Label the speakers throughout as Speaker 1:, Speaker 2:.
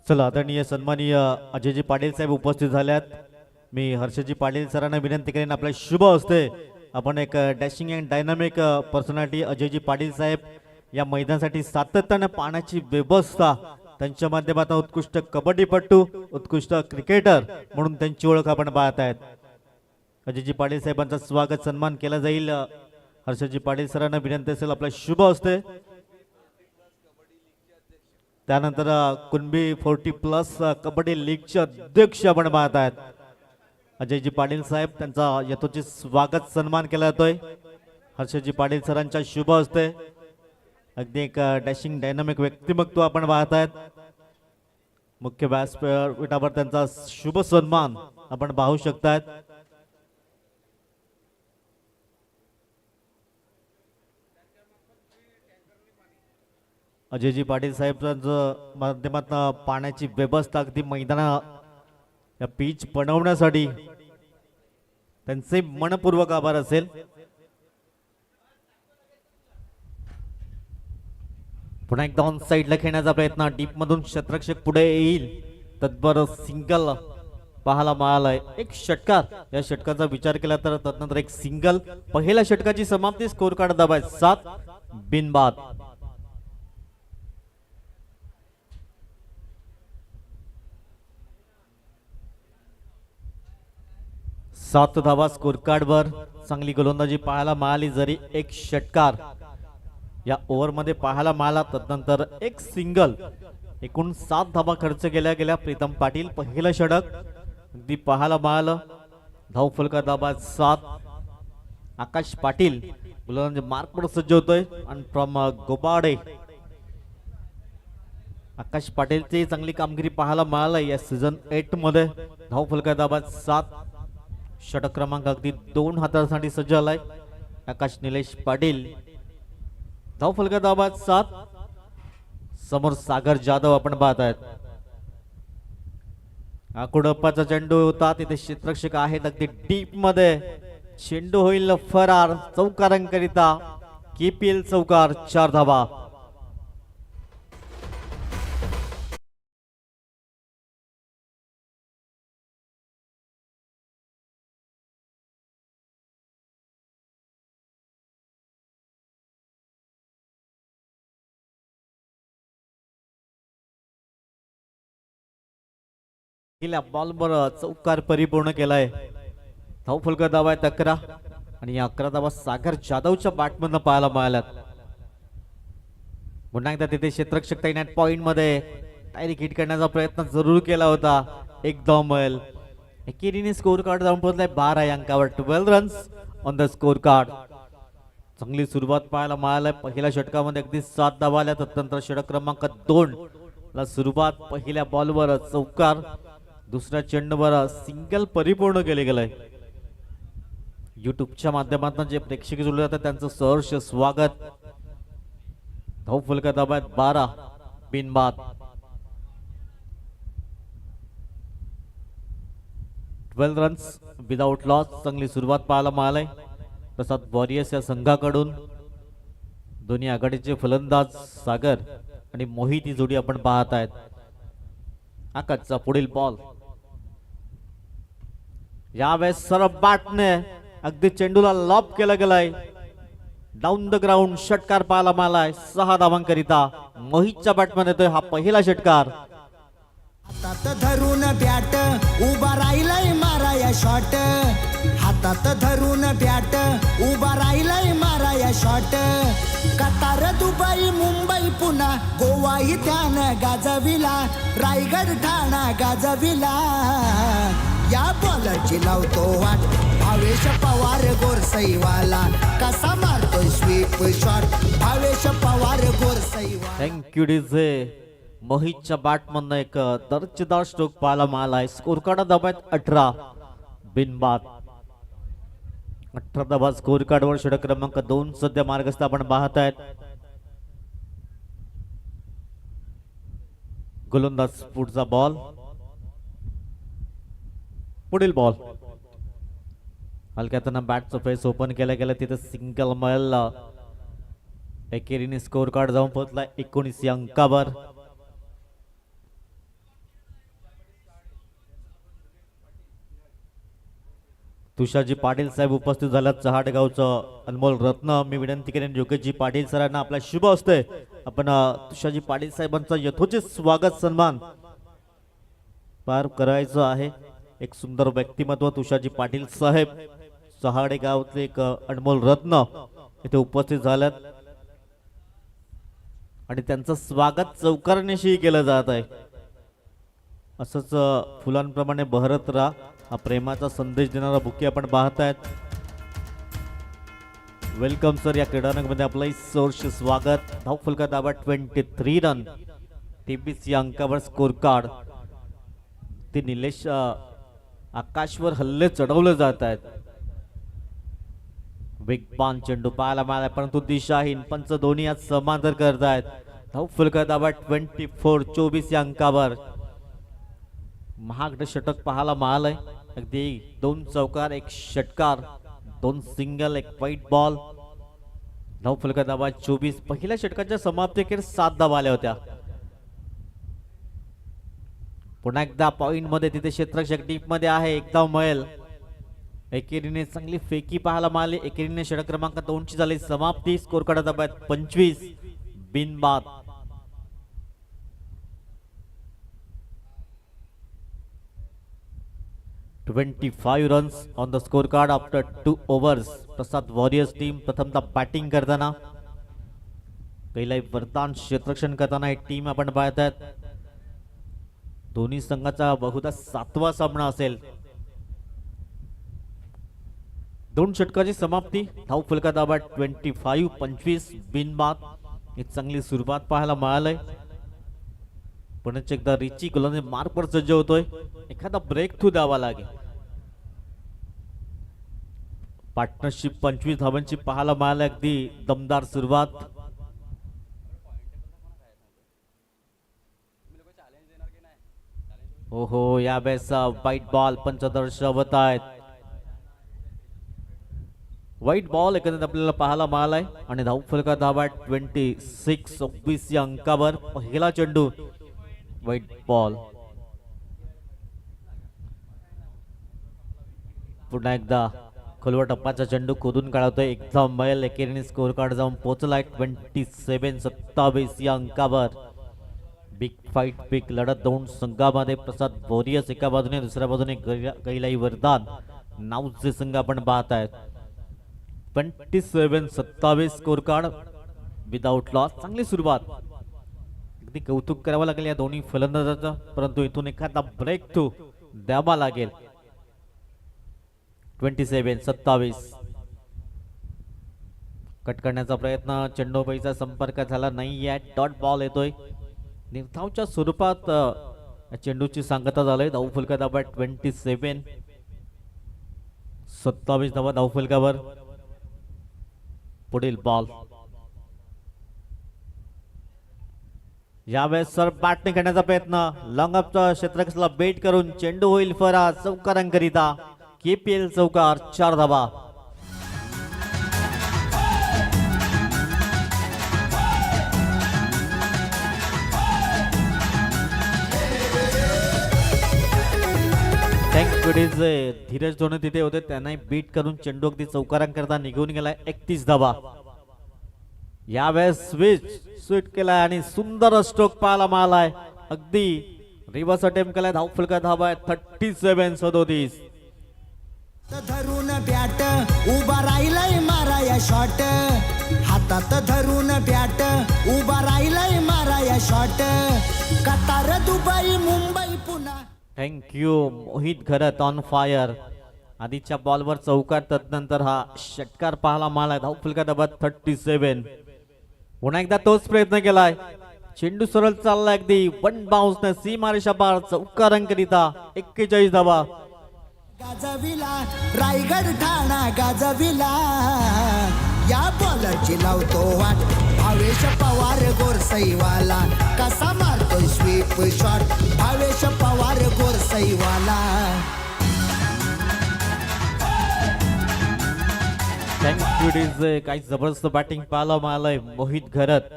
Speaker 1: चला आदरणीय सन्माननीय अजयजी पाटील साहेब उपस्थित झाल्यात. मी हर्षजी पाटील सरांना विनंती करेन आपल्या शुभ हस्ते आपण एक dashing and dynamic personality Ajayji Patil साहेब या मैदानासाठी सातत्याने पाण्याची व्यवस्था त्यांच्या माध्यमातून उत्कृष्ट कबड्डीपटू उत्कृष्ट क्रिकेटर म्हणून त्यांची ओळख आपण पाहत आहेत. अजयजी पाटील साहेबांचा स्वागत सन्मान केला जाईल. हर्षजी पाटील सरांना विनंती असेल आपल्या शुभ हस्ते. त्यानंतर कुणबी 40+ कबड्डी लीगचे अध्यक्ष आपण पाहत आहेत अजयजी पाटील साहेब, त्यांचा यथोचित स्वागत सन्मान केला जातोय हर्षजी पाटील सरांच्या शुभ हस्ते. अगदी एक डॅशिंग डायनामिक व्यक्तिमत्व आपण पाहत आहेत. मुख्य व्यासपीठावर त्यांचा शुभ सन्मान आपण पाहू शकतात. अजयजी पाटील साहेबांच्या माध्यमातून पाण्याची व्यवस्था अगदी मैदाना या पिच बनवण्यासाठी त्यांचे मनपूर्वक आभार असेल. पुन्हा एकदा ऑन साइडला खेळण्याचा प्रयत्न, डीप मधून क्षेत्ररक्षक पुढे येईल, तत्पर सिंगल पाहायला मिळालाय. एक षटकार, या षटकाचा विचार केला तर तदनंतर एक सिंगल. पहिल्या षटकाची समाप्ती, स्कोर कार्ड दाबाय 7 बिनबाद. 7 धावा स्कोर कार्ड वर. चांगली गोलंदाजी पाहायला मिळाली, जरी एक षटकार या ओव्हर मध्ये पाहायला मिळाला, तदनंतर एक सिंगल. एकूण 7 धावा खर्च केल्या गेल्या. प्रीतम पाटील पहिलं षटक अगदी पाहायला मिळालं. धाव फलका दाबा 7. आकाश पाटील गोलंदाजी मार्कवर सज्ज होतोय आणि फ्रॉम गोबाडे आकाश पाटीलची चांगली कामगिरी पाहायला मिळाली या सीझन 8 मध्ये. धाव फलका दाबा 7. षटक क्रमांक अगदी 2 हातासाठी सज्ज झालाय आकाश निलेश पाटील. धाव फलका दाबा 7. समोर सागर जाधव आपण पाहत आहेत. आकुडप्पाचा चेंडू होता, तिथे क्षेत्ररक्षक आहेत अगदी डीप मध्ये. चेंडू होईल फरार. चौकारांकरिता KPL चौकार, 4 धावा. बॉलवर चौकार परिपूर्ण केलाय. धाव फलका धावा आहेत 11 आणि या 11 धावा सागर जाधवच्या बॅटमधून पाहायला मिळाल्यात. पुन्हा एकदा तिथे क्षेत्ररक्षक तैनात पॉइंट मध्ये. डायरेक्ट हिट करण्याचा प्रयत्न जरूर केला होता. एक धाव मिळेल. एकेरीने स्कोर कार्ड जाऊन पोहोचलाय 12 अंकावर. 12 runs on the score card. चांगली सुरुवात पाहायला मिळालाय. पहिल्या षटकामध्ये अगदी 7 धावा आल्या. तदनंतर षटक क्रमांक 2 ला सुरुवात पहिल्या बॉलवर चौकार, दुसऱ्या चेंडूवर सिंगल परिपूर्ण केले गेलंय. युट्यूबच्या माध्यमातून जे प्रेक्षक जोडले जातात त्यांचं सहर्ष स्वागत. धाव फलका दाबा 12 बिनबाद. 12 रन्स विदाउट लॉस. चांगली सुरुवात पाहायला मिळाली प्रसाद वॉरियर्स या संघाकडून. दोन्ही आघाडीचे फलंदाज सागर आणि मोहित ही जोडी आपण पाहत आहेत. आकाशचा पुढील बॉल. यावेळेस सरळ बॅटने अगदी चेंडूला लॉब केला गेलाय. डाऊन द ग्राउंड षटकार पाहायला मिळालाय 6 धावांकरिता. मोहितच्या बॅटमध्ये येतोय हा पहिला षटकार.
Speaker 2: हातात धरून बॅट उभा राहिलाय माराया शॉट. हातात धरून बॅट उभा राहिलाय माराया shot. Qatar Dubai Mumbai Pune Goa इथ्यान गाजविला. रायगड ठाणा गाजविला. या बॉलरची लावतो वाट भावेश पवार गोरसईवाला. कसा मारतोय sweep shot Bhavesh Pawar Gorsaiwala.
Speaker 1: Thank you DJ. मोहितच्या बॅटमधनं एक दर्जेदार स्ट्रोक पाहायला मिळालाय. स्कोर कार्ड दाबात 18 बिनबाद. 18 धावा स्कोर कार्डवर. षटक क्रमांक 2 सध्या मार्गस्थ आपण पाहत आहेत. गोलंदाज पुढचा बॉल. पुढील बॉल. हलक्यातनं बॅटचं फेस ओपन केलं गेलं. तिथे सिंगल मिळेल. एकेरीने स्कोर कार्ड जाऊन पोहोचला 19 अंकावर. तुषारजी पाटील साहेब उपस्थित झाल्यात. चहाडगावचं अनमोल रत्न. मी विनंती करेन योगेशजी पाटील सरांना आपला शुभ असते आपण तुषारजी पाटील साहेबांचं यथोचित स्वागत सन्मान पार करायचं आहे. एक सुंदर व्यक्तिमत्व तुषारजी पाटील साहेब चहाडेगावचे एक अनमोल रत्न इथे उपस्थित झाल्यात आणि त्यांचं स्वागत चौकारण्याशी केलं जात आहे. असंच फुलांप्रमाणे बहरत राहा. हा प्रेमाचा संदेश देणारा बुके आपण पाहतायत. Welcome sir. या क्रीडानगरमध्ये आपलं सहर्ष स्वागत. धावफलका दाबा 23 रन. 23 या अंकावर स्कोर कार्ड. ते निलेश आकाशवर हल्ले चढवले जात आहेत. वेगवान चेंडू पाहायला मिळाला परंतु दिशाहीन. पंच दोन्ही आज समांतर करतायत. धावफलका दाबा 24 या अंकावर महागडे षटक पाहायला मिळालंय. अगदी 2 चौकार 1 षटकार 2 सिंगल 1 व्हाईट बॉल. धावफलका दाबा 24. पहिल्या षटकाच्या समाप्तीखेर 7 धावा आल्या होत्या. पुन्हा एकदा पॉइंट मध्ये तिथे क्षेत्ररक्षक डीप मध्ये आहे. एकदा मैल. एकेरीने चांगली फेकी पाहायला मिळाली. एकेरीने षटक क्रमांक 2 ची झाली समाप्ती. स्कोर कार्ड दाबा 25 बिनबाद. $25 runs on the scorecard after 2 overs. Prasad warriors team प्रथमतः बॅटिंग करताना पहिला वरदान क्षेत्ररक्षण करताना ही टीम आपण पाहत आहेत. दोन्ही संघाचा बहुधा 7वा सामना असेल. 2 षटकाची समाप्ती. धावफलका दाबा 25 बिनबाद. एक चांगली सुरुवात पाहायला मिळालंय. पुन्हा एकदा रिची गोलंदाज मार्कवर सज्ज होतोय. एखादा ब्रेक थ्रू द्यावा लागेल. पार्टनरशिप 25 धावांची पाहायला मिळाली. अगदी दमदार सुरुवात. ओहो यावेळेस व्हाईट बॉल पंच दर्शवत आहेत. व्हाईट बॉल एकंदरीत आपल्याला पाहायला मिळालाय आणि धावफलका धावा 26 या अंकावर पहिला चेंडू व्हाईट बॉल. पुन्हा एकदा खोलवर टप्पाचा चेंडू खोदून काढतोय. एकदा मैल. एकेरीने स्कोर कार्ड जाऊन पोहोचलाय 27 या अंकावर. बिग फाईट बिग लढत 2 संघामध्ये. प्रसाद वॉरियर्स एका बाजूने दुसऱ्या बाजूने गैलाई वरदान नावचे संघ आपण पाहत आहेत. 27 स्कोर कार्ड विदाउट लॉस. चांगली सुरुवात. अगदी कौतुक करावं लागेल या दोन्ही फलंदाजाचं परंतु इथून एखादा ब्रेक थ्रू द्यावा लागेल. 27 कट करण्याचा प्रयत्न. चेंडूपैचा संपर्क झाला नाहीये. डॉट बॉल येतोय. निर्धावच्या स्वरूपात चेंडूची सांगता झालंय. धावफलका दाबा 27 धावा धावफलकावर. पुढील बॉल. यावेळेस सर बॅटने करण्याचा प्रयत्न. लॉंग अपचा क्षेत्ररक्षकाला बेट करून चेंडू होईल फरार. चौकारांकरिता KPL चौकार 4 धावा. धीरज धोनी तिथे होते. त्यांनाही बीट करून चेंडू अगदी चौकारांकरता निघून गेलाय. 31 धावा. यावेळेस स्विच केलाय आणि सुंदर स्ट्रोक पाहायला मिळालाय. अगदी रिव्हर्स अटेम्प्ट केलाय. धावफलका धावा 37.
Speaker 2: धरून बॅट उभा राहिलाय माराया शॉट. हातात धरून बॅट उभा राहिलाय माराया शॉट. कतार दुबई मुंबई पुन्हा.
Speaker 1: Thank you Mohit Gharat on fire. आधीच्या बॉलवर चौकार तदनंतर हा षटकार पाहायला मिळाला. धावफलका दाबा 37. पुन्हा एकदा तोच प्रयत्न केलाय. चेंडू सरळ चाललाय अगदी 1 बाउन्स न सीमारेषा पार. चौकारांकरिता 41 धावा.
Speaker 2: गाजविला रायगड ठाणा गाजविला. या बॉलरची लावतो वाट. भावेश पवार गोरसईवाला. कसा मारतोय sweep shot. Bhavesh Pawar Gorsaiwala.
Speaker 1: Thank you DJ. काही जबरदस्त बॅटिंग पाहायला मिळालंय. मोहित घरत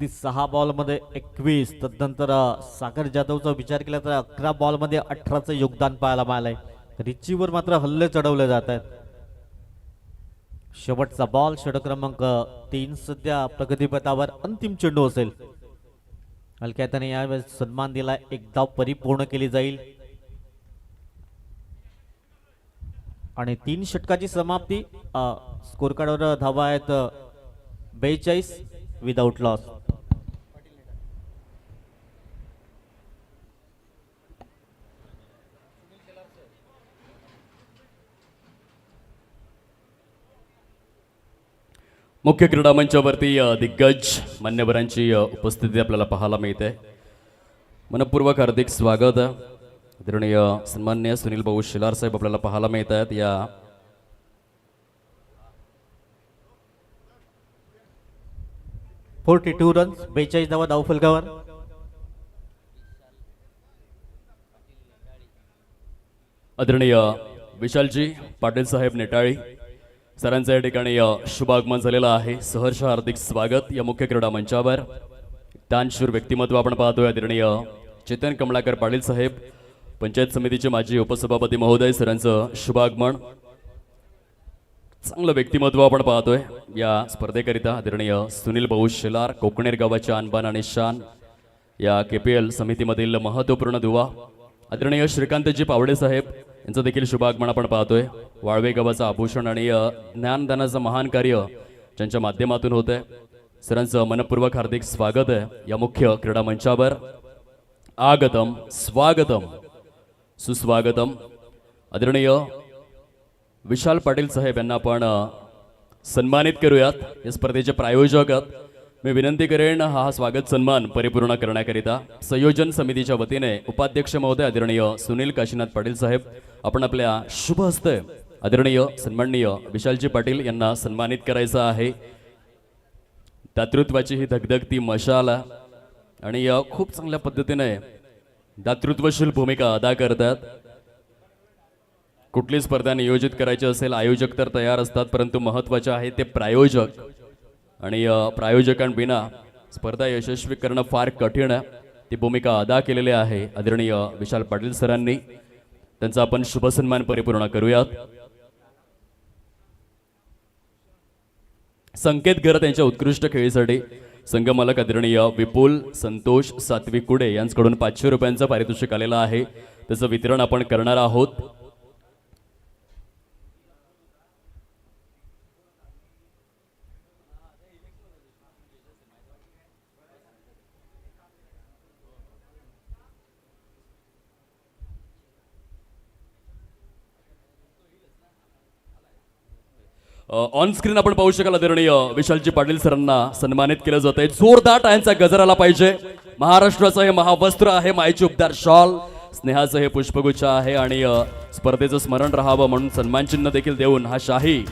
Speaker 1: 6 बॉल मध्ये 21. तदनंतर सागर जाधवचा विचार केला तर 11 बॉल मध्ये 18चं योगदान पाहायला मिळालंय. रिचीवर मात्र हल्ले चढवले जात आहेत. शेवटचा बॉल षटक क्रमांक 3 सध्या प्रगतीपथावर अंतिम चेंडू असेल. हलक्याने यावेळेस सन्मान दिला, एक धाव परिपूर्ण केली जाईल आणि 3 षटकाची समाप्ती. स्कोर कार्डवर धावा आहेत 42 विदाउट लॉस.
Speaker 3: मुख्य क्रीडा मंचावरती दिग्गज मान्यवरांची उपस्थिती आपल्याला पाहायला मिळते. मनपूर्वक हार्दिक स्वागत. आदरणीय सन्माननीय सुनील भाऊ शिलार साहेब आपल्याला पाहायला मिळत आहेत. या
Speaker 1: 42 रन्स, 42 धावा धावफलकावर.
Speaker 3: आदरणीय विशालजी पाटील साहेब नेटाळी सरांचं या ठिकाणी शुभ आगमन झालेलं आहे. सहर्ष हार्दिक स्वागत या मुख्य क्रीडा मंचावर. दानशूर व्यक्तिमत्व आपण पाहतोय. आदरणीय चेतन कमलाकर पाटील साहेब पंचायत समितीचे माजी उपसभापती महोदय सरांचं शुभ आगमन. चांगलं व्यक्तिमत्व आपण पाहतोय या स्पर्धेकरिता. आदरणीय सुनील भाऊ शेलार कोकणेर गावाच्या अनबान आणि शान या KPL समितीमधील महत्त्वपूर्ण दुवा. आदरणीय श्रीकांतजी पावडे साहेब यांचं देखील शुभ आगमन आपण पाहतोय. वाळवे गावाचं आभूषण आणि ज्ञानदानाचं महान कार्य ज्यांच्या माध्यमातून होत आहे. सरांचं मनपूर्वक हार्दिक स्वागत आहे या मुख्य क्रीडा मंचावर. आगतम स्वागतम सुस्वागतम. आदरणीय विशाल पाटील साहेब यांना आपण सन्मानित करूयात. या स्पर्धेचे प्रायोजक मी विनंती करेन हा स्वागत सन्मान परिपूर्ण करण्याकरिता संयोजन समितीच्या वतीने उपाध्यक्ष महोदय आदरणीय सुनील काशीनाथ पाटील साहेब आपण आपल्या शुभ हस्ते आदरणीय सन्माननीय विशालजी पाटील यांना सन्मानित करायचं आहे. दातृत्वाची ही धगधगती मशाल आणि खूप चांगल्या पद्धतीने दातृत्वशील भूमिका अदा करतात. कुठली स्पर्धा नियोजित करायची असेल आयोजक तर तयार असतात, परंतु महत्त्वाचे आहे ते प्रायोजक आणि प्रायोजकांविना स्पर्धा यशस्वी करणं फार कठीण आहे. ती भूमिका अदा केलेली आहे आदरणीय विशाल पाटील सरांनी. त्यांचा आपण शुभ सन्मान परिपूर्ण करूयात. संकेत घर त्यांच्या उत्कृष्ट खेळीसाठी संघमालक आदरणीय विपुल संतोष सात्विक कुडे यांच्याकडून 500 रुपयांचं पारितोषिक आलेलं आहे. त्याचं वितरण आपण करणार आहोत. ऑन स्क्रीन आपण पाहू शकाल आदरणीय विशालजी पाटील सरांना सन्मानित केलं जात आहे. जोरदार टाळ्यांचा गजर आला पाहिजे. महाराष्ट्राचं हे महावस्त्र आहे, मायेची उपदार शॉल, स्नेहाचं हे पुष्पगुच्छ आहे आणि स्पर्धेचं स्मरण राहावं म्हणून सन्मानचिन्ह देखील देऊन हा शाही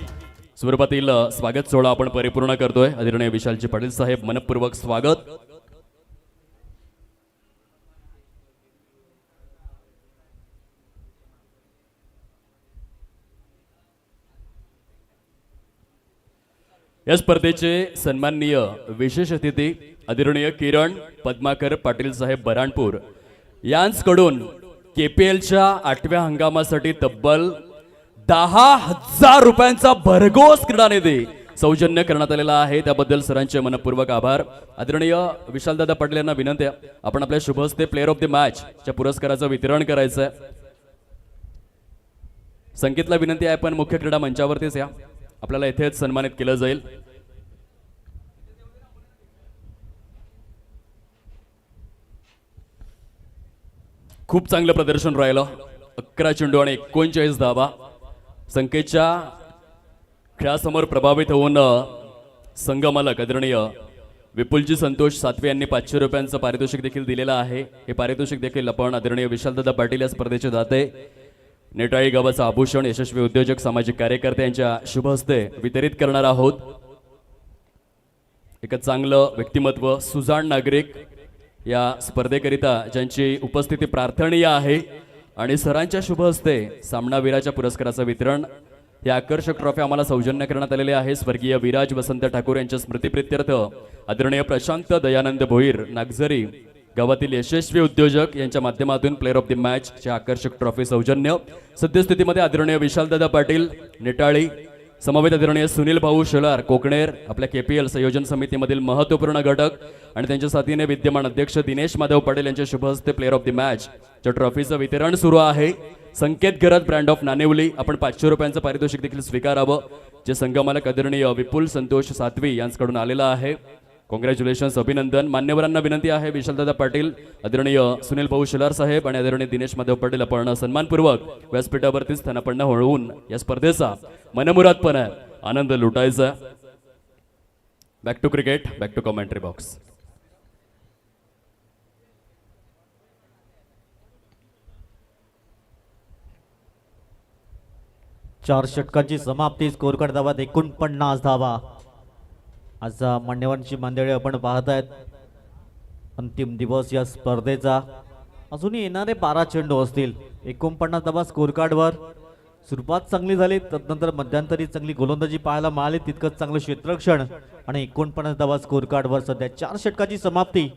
Speaker 3: स्वरूपातील स्वागत सोहळा आपण परिपूर्ण करतोय. आदरणीय विशालजी पाटील साहेब मनपूर्वक स्वागत. या स्पर्धेचे सन्माननीय विशेष अतिथी आदरणीय किरण पद्माकर पाटील साहेब बराणपूर यांच्याकडून KPLच्या 8व्या हंगामासाठी तब्बल 10,000 रुपयांचा भरघोस क्रीडा निधी सौजन्य करण्यात आलेला आहे. त्याबद्दल सरांचे मनपूर्वक आभार. आदरणीय विशालदादा पाटील यांना विनंती आहे आपण आपल्या शुभ हस्ते प्लेअर ऑफ द मॅच च्या पुरस्काराचं वितरण करायचं आहे. संकेतला विनंती आहे पण मुख्य क्रीडा मंचावरतीच या, आपल्याला इथेच सन्मानित केलं जाईल. खूप चांगलं प्रदर्शन राहिलं. 11 चेंडू आणि 39 धावा. संकेतच्या खेळासमोर प्रभावित होऊन संघमालक आदरणीय विपुलजी संतोष सातवे यांनी 500 रुपयांचं पारितोषिक देखील दिलेलं आहे. हे पारितोषिक देखील आपण आदरणीय विशालदादा पाटील या स्पर्धेचे दाते नेटाळी गावाचं आभूषण यशस्वी उद्योजक सामाजिक कार्यकर्ते यांच्या शुभ हस्ते वितरित करणार आहोत. एक चांगलं व्यक्तिमत्व सुजाण नागरिक या स्पर्धेकरिता ज्यांची उपस्थिती प्रार्थनीय आहे आणि सरांच्या शुभ हस्ते सामनावीराच्या पुरस्काराचं वितरण हे आकर्षक ट्रॉफी आम्हाला सौजन्य करण्यात आलेले आहे. स्वर्गीय विराज वसंत ठाकूर यांच्या स्मृतीप्रित्यर्थ आदरणीय प्रशांत दयानंद भोईर नागझरी गावातील यशस्वी उद्योजक यांच्या माध्यमातून प्लेअर ऑफ द मॅच चे आकर्षक ट्रॉफी सौजन्य सद्यस्थितीमध्ये आदरणीय विशालदादा पाटील नेटाळी, समवेत आदरणीय सुनील भाऊ शेलार कोकणेर, आपल्या KPL संयोजन समितीमधील महत्त्वपूर्ण घटक आणि त्यांच्या साथीने विद्यमान अध्यक्ष दिनेश माधव पाटील यांच्या शुभ हस्ते प्लेअर ऑफ द मॅच च्या ट्रॉफीचं वितरण सुरू आहे. संकेत गरज ब्रँड ऑफ नाणेवली आपण 500 रुपयांचं पारितोषिक देखील स्वीकारावं, जे संघमालक आदरणीय विपुल संतोष सातवी यांच्याकडून आलेलं आहे. कॉंग्रॅच्युलेशन्स, अभिनंदन. मान्यवरांना विनंती आहे, विशालदादा पाटील, आदरणीय सुनील भाऊ शेलार साहेब आणि आदरणीय दिनेश माधव पाटील आपण सन्मानपूर्वक व्यासपीठावरती स्थानापन्न होऊन या स्पर्धेचा मनमुरादपणे आनंद लुटायचा. Back to cricket, back to commentary box.
Speaker 1: चार षटकांची समाप्ती, स्कोर कार्ड धावा 49 धावा. आज मान्यवरांची मंडळी आपण पाहत आहेत. अंतिम दिवस या स्पर्धेचा. अजूनही येणारे 12 चेंडू असतील. 49 धावा स्कोर कार्डवर. सुरुवात चांगली झाली, तदनंतर मध्यंतरी चांगली गोलंदाजी पाहायला मिळाली, तितकंच चांगलं क्षेत्ररक्षण आणि 49 धावा स्कोर कार्डवर. सध्या 4 षटकाची समाप्ती.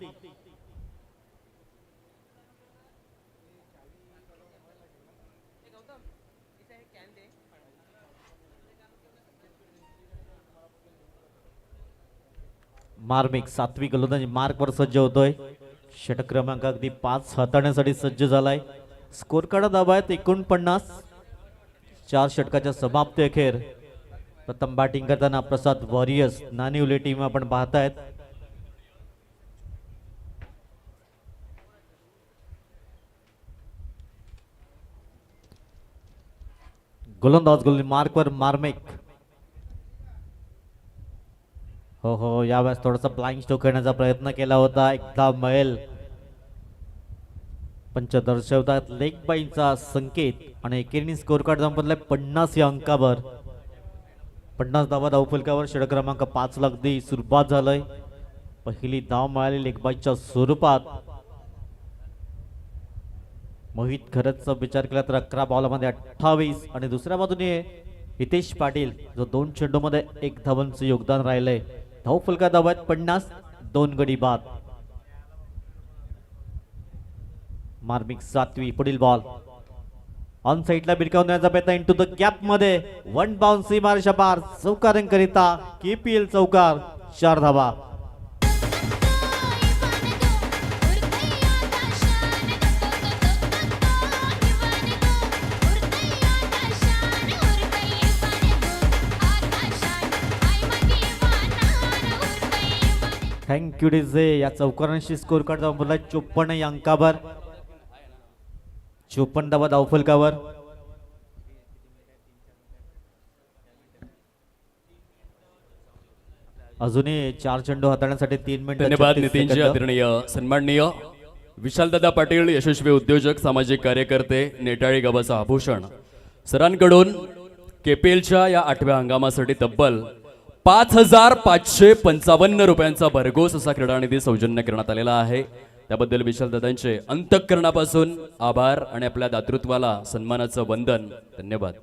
Speaker 1: मार्मिक 7वी गोलंदाजी मार्कवर सज्ज होतोय. षटक क्रमांक अगदी 5 हाताळण्यासाठी सज्ज झालाय. स्कोर कार्ड धावा आहेत 49. 4 षटकाच्या समाप्ती अखेर प्रथम बॅटिंग करताना प्रसाद वॉरियर्स नाणेवली टीम आपण पाहतायत. गोलंदाज गोलंदाजी मार्कवर मार्मिक. हो यावेळेस थोडासा ब्लाइंड स्ट्रोक करण्याचा प्रयत्न केला होता. एकदा मैल पंच दर्शवतात लेग बाईंचा संकेत आणि एकेरी स्कोर कार्ड संपलाय 50 या अंकावर. 50 धावा धावफलकावर. षटक क्रमांक 5 ला अगदी सुरुवात झालंय. पहिली धाव मिळाली लेग बाईच्या स्वरूपात. मोहित खरंच विचार केला तर 11 बॉलमध्ये 28 आणि दुसऱ्या बाजूने हितेश पाटील जो 2 चेंडूमध्ये 1 धावांचं योगदान राहिलंय. धावफलका धावा आहेत 50, 2 गडी बाद. मार्मिक 7वी. पुढील बॉल ऑन साइडला भिरकावून देण्याचा प्रयत्न इंटू द गॅप मध्ये. 1 बाउन्स मारशा पार. चौकारांकरिता KPL चौकार. 4 धावा. Thank you DJ. या चौकारांशी स्कोर कार्ड धावला 54 या अंकावर. 54 धावा धावफलकावर. अजूनही 4 चेंडू हाताळण्यासाठी 3 मिनिट.
Speaker 3: धन्यवाद नितीनजी. आदरणीय सन्माननीय विशालदादा पाटील, यशस्वी उद्योजक, सामाजिक कार्यकर्ते, नेटाळी गावाचा आभूषण, सरांकडून KPLच्या या 8व्या हंगामासाठी तब्बल 5,555 रुपयांचा भरघोस असा क्रीडा निधी सौजन्य करण्यात आलेला आहे. त्याबद्दल विशालदादांचे अंतःकरणापासून आभार आणि आपल्या दातृत्वाला सन्मानाचं वंदन. धन्यवाद.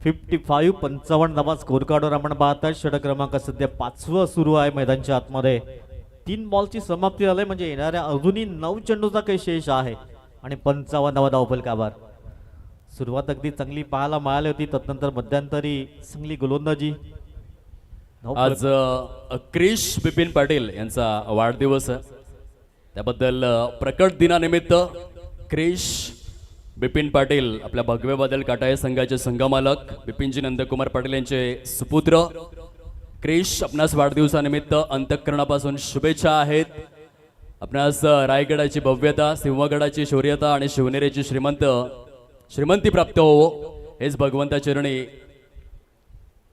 Speaker 1: 55 धावा स्कोर कार्डवर आपण पाहतात. षटक क्रमांक सध्या 5वं सुरू आहे मैदानच्या आतमध्ये. 3 बॉलची समाप्ती झाली म्हणजे येणाऱ्या अजूनही 9 चेंडूचा काही शेष आहे आणि 55 धावा धावफलकावर. सुरुवात अगदी चांगली पाहायला मिळाली होती, तदनंतर मध्यंतरी चांगली गोलंदाजी.
Speaker 3: आज क्रिश बिपिन पाटील यांचा वाढदिवस आहे. त्याबद्दल प्रकट दिनानिमित्त क्रिश बिपिन पाटील आपल्या भगवे बादल काटाया संघाचे संघमालक बिपिनजी नंदकुमार पाटील यांचे सुपुत्र. क्रिश, आपणास वाढदिवसानिमित्त अंतःकरणापासून शुभेच्छा आहेत. आपणास रायगडाची भव्यता, सिंहगडाची शौर्यता आणि शिवनेरीची श्रीमंती प्राप्त हो, हेच भगवंता चरणी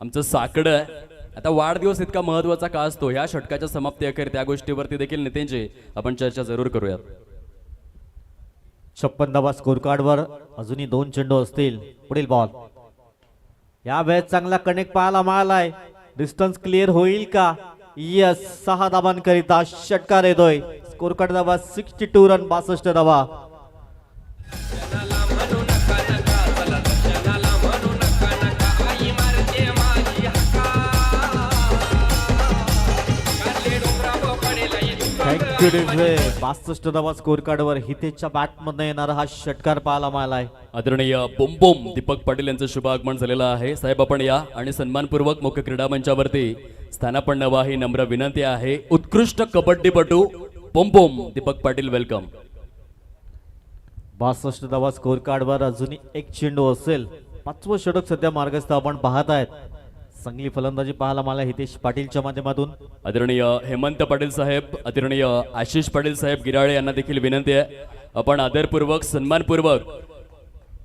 Speaker 3: आमचं साकडं आहे. आता वाढदिवस इतका महत्वाचा का असतो, ह्या षटकाच्या समाप्ती अखेर त्या गोष्टीवरती देखील नितीनजी आपण चर्चा जरूर करूयात.
Speaker 1: 56 धावा स्कोर कार्डवर. अजूनही 2 चेंडू असतील. पुढील बॉल. या वेळेस चांगला कनेक्ट पाहायला मिळालाय. डिस्टन्स क्लिअर होईल का? यस. 6 धावांकरिता षटकार येतोय. स्कोर कार्ड धावा 62 रन 62 धावा. थँक्यू ब्युटिफुल 62 धावा स्कोर कार्डवर हितेशच्या बॅटमधनं येणारा हा षटकार पाहायला मिळालाय.
Speaker 3: आदरणीय बुमबुम दीपक पाटील यांचं शुभ आगमन झालेलं आहे. साहेब आपण या आणि सन्मानपूर्वक मुख्य क्रीडा मंचावरती स्थानापन्न व्हा ही नम्र विनंती आहे. उत्कृष्ट कबड्डीपटू बुमबुम दीपक पाटील वेलकम.
Speaker 1: 62 धावा स्कोर कार्डवर अजूनही एक चेंडू असेल. 5वं षटक सध्या मार्गस्थ आपण पाहत आहेत. चांगली फलंदाजी पाहायला मला हितेश पाटीलच्या माध्यमातून.
Speaker 3: आदरणीय हेमंत पाटील साहेब, आदरणीय आशिष पाटील साहेब गिराळे यांना देखील विनंती आहे आपण आदरपूर्वक सन्मानपूर्वक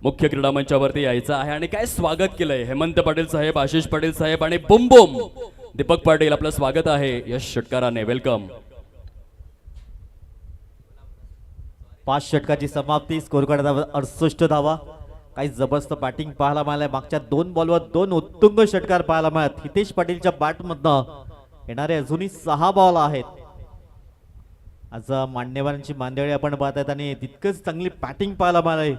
Speaker 3: मुख्य क्रीडा मंचावरती यायचं आहे आणि काय स्वागत केलंय हेमंत पाटील साहेब, आशिष पाटील साहेब आणि बुमबुम दीपक पाटील आपलं स्वागत आहे यश षटकाराने. वेलकम.
Speaker 1: 5 षटकाची समाप्ती. स्कोर कार्ड 68 धावा. काही जबरदस्त बॅटिंग पाहायला मिळालंय. मागच्या 2 बॉलवर 2 उत्तुंग षटकार पाहायला मिळत. हितेश पाटीलच्या बॅटमधनं येणारे अजूनही 6 बॉल आहेत. आज मान्यवरांची मांदियाळी आपण पाहत आहेत आणि तितकंच चांगली बॅटिंग पाहायला मिळालंय.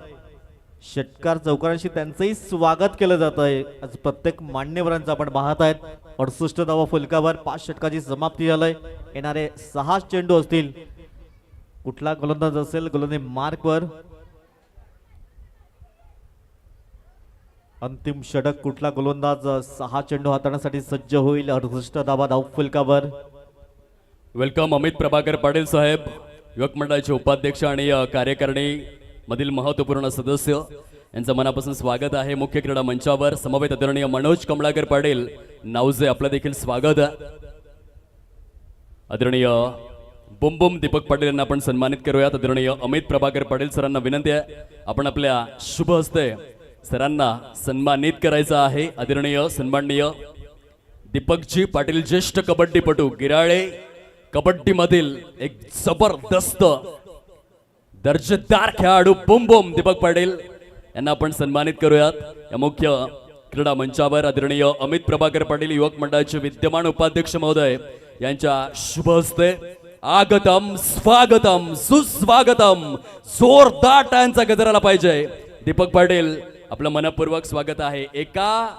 Speaker 1: षटकार चौकारांशी त्यांचंही स्वागत केलं जात आहे. आज प्रत्येक मान्यवरांचं आपण पाहत आहेत. 68 धावा फुलकावर 5 षटकाची समाप्ती झालंय. येणारे 6 चेंडू असतील. कुठला गोलंदाज असेल गोलंदाज मार्कवर. अंतिम षटक कुठला गोलंदाज 6 चेंडू हाताळण्यासाठी सज्ज होईल. 68 धावा धाव फुलकावर.
Speaker 3: वेलकम अमित प्रभाकर पाटील साहेब, युवक मंडळाचे उपाध्यक्ष आणि कार्यकारिणी मधील महत्वपूर्ण सदस्य यांचं मनापासून स्वागत आहे मुख्य क्रीडा मंचावर. समवेत आदरणीय मनोज कमलाकर पाटील नावजे आपलं देखील स्वागत आहे. आदरणीय बुमबुम दीपक पाटील यांना आपण सन्मानित करूयात. आदरणीय अमित प्रभाकर पाटील सरांना विनंती आहे आपण आपल्या शुभ हस्ते सरांना सन्मानित करायचं आहे. आदरणीय सन्माननीय दीपकजी पाटील ज्येष्ठ कबड्डीपटू गिराळे कबड्डीमधील एक जबरदस्त दर्जेदार खेळाडू बुमबुम दीपक पाटील यांना आपण सन्मानित करूयात या मुख्य क्रीडा मंचावर. आदरणीय अमित प्रभाकर पाटील युवक मंडळाचे विद्यमान उपाध्यक्ष महोदय यांच्या शुभ हस्ते आगतम स्वागतम सुस्वागतम जोरदार टाळ्यांचा गजर आला पाहिजे. दीपक पाटील आपलं मनपूर्वक स्वागत आहे. एका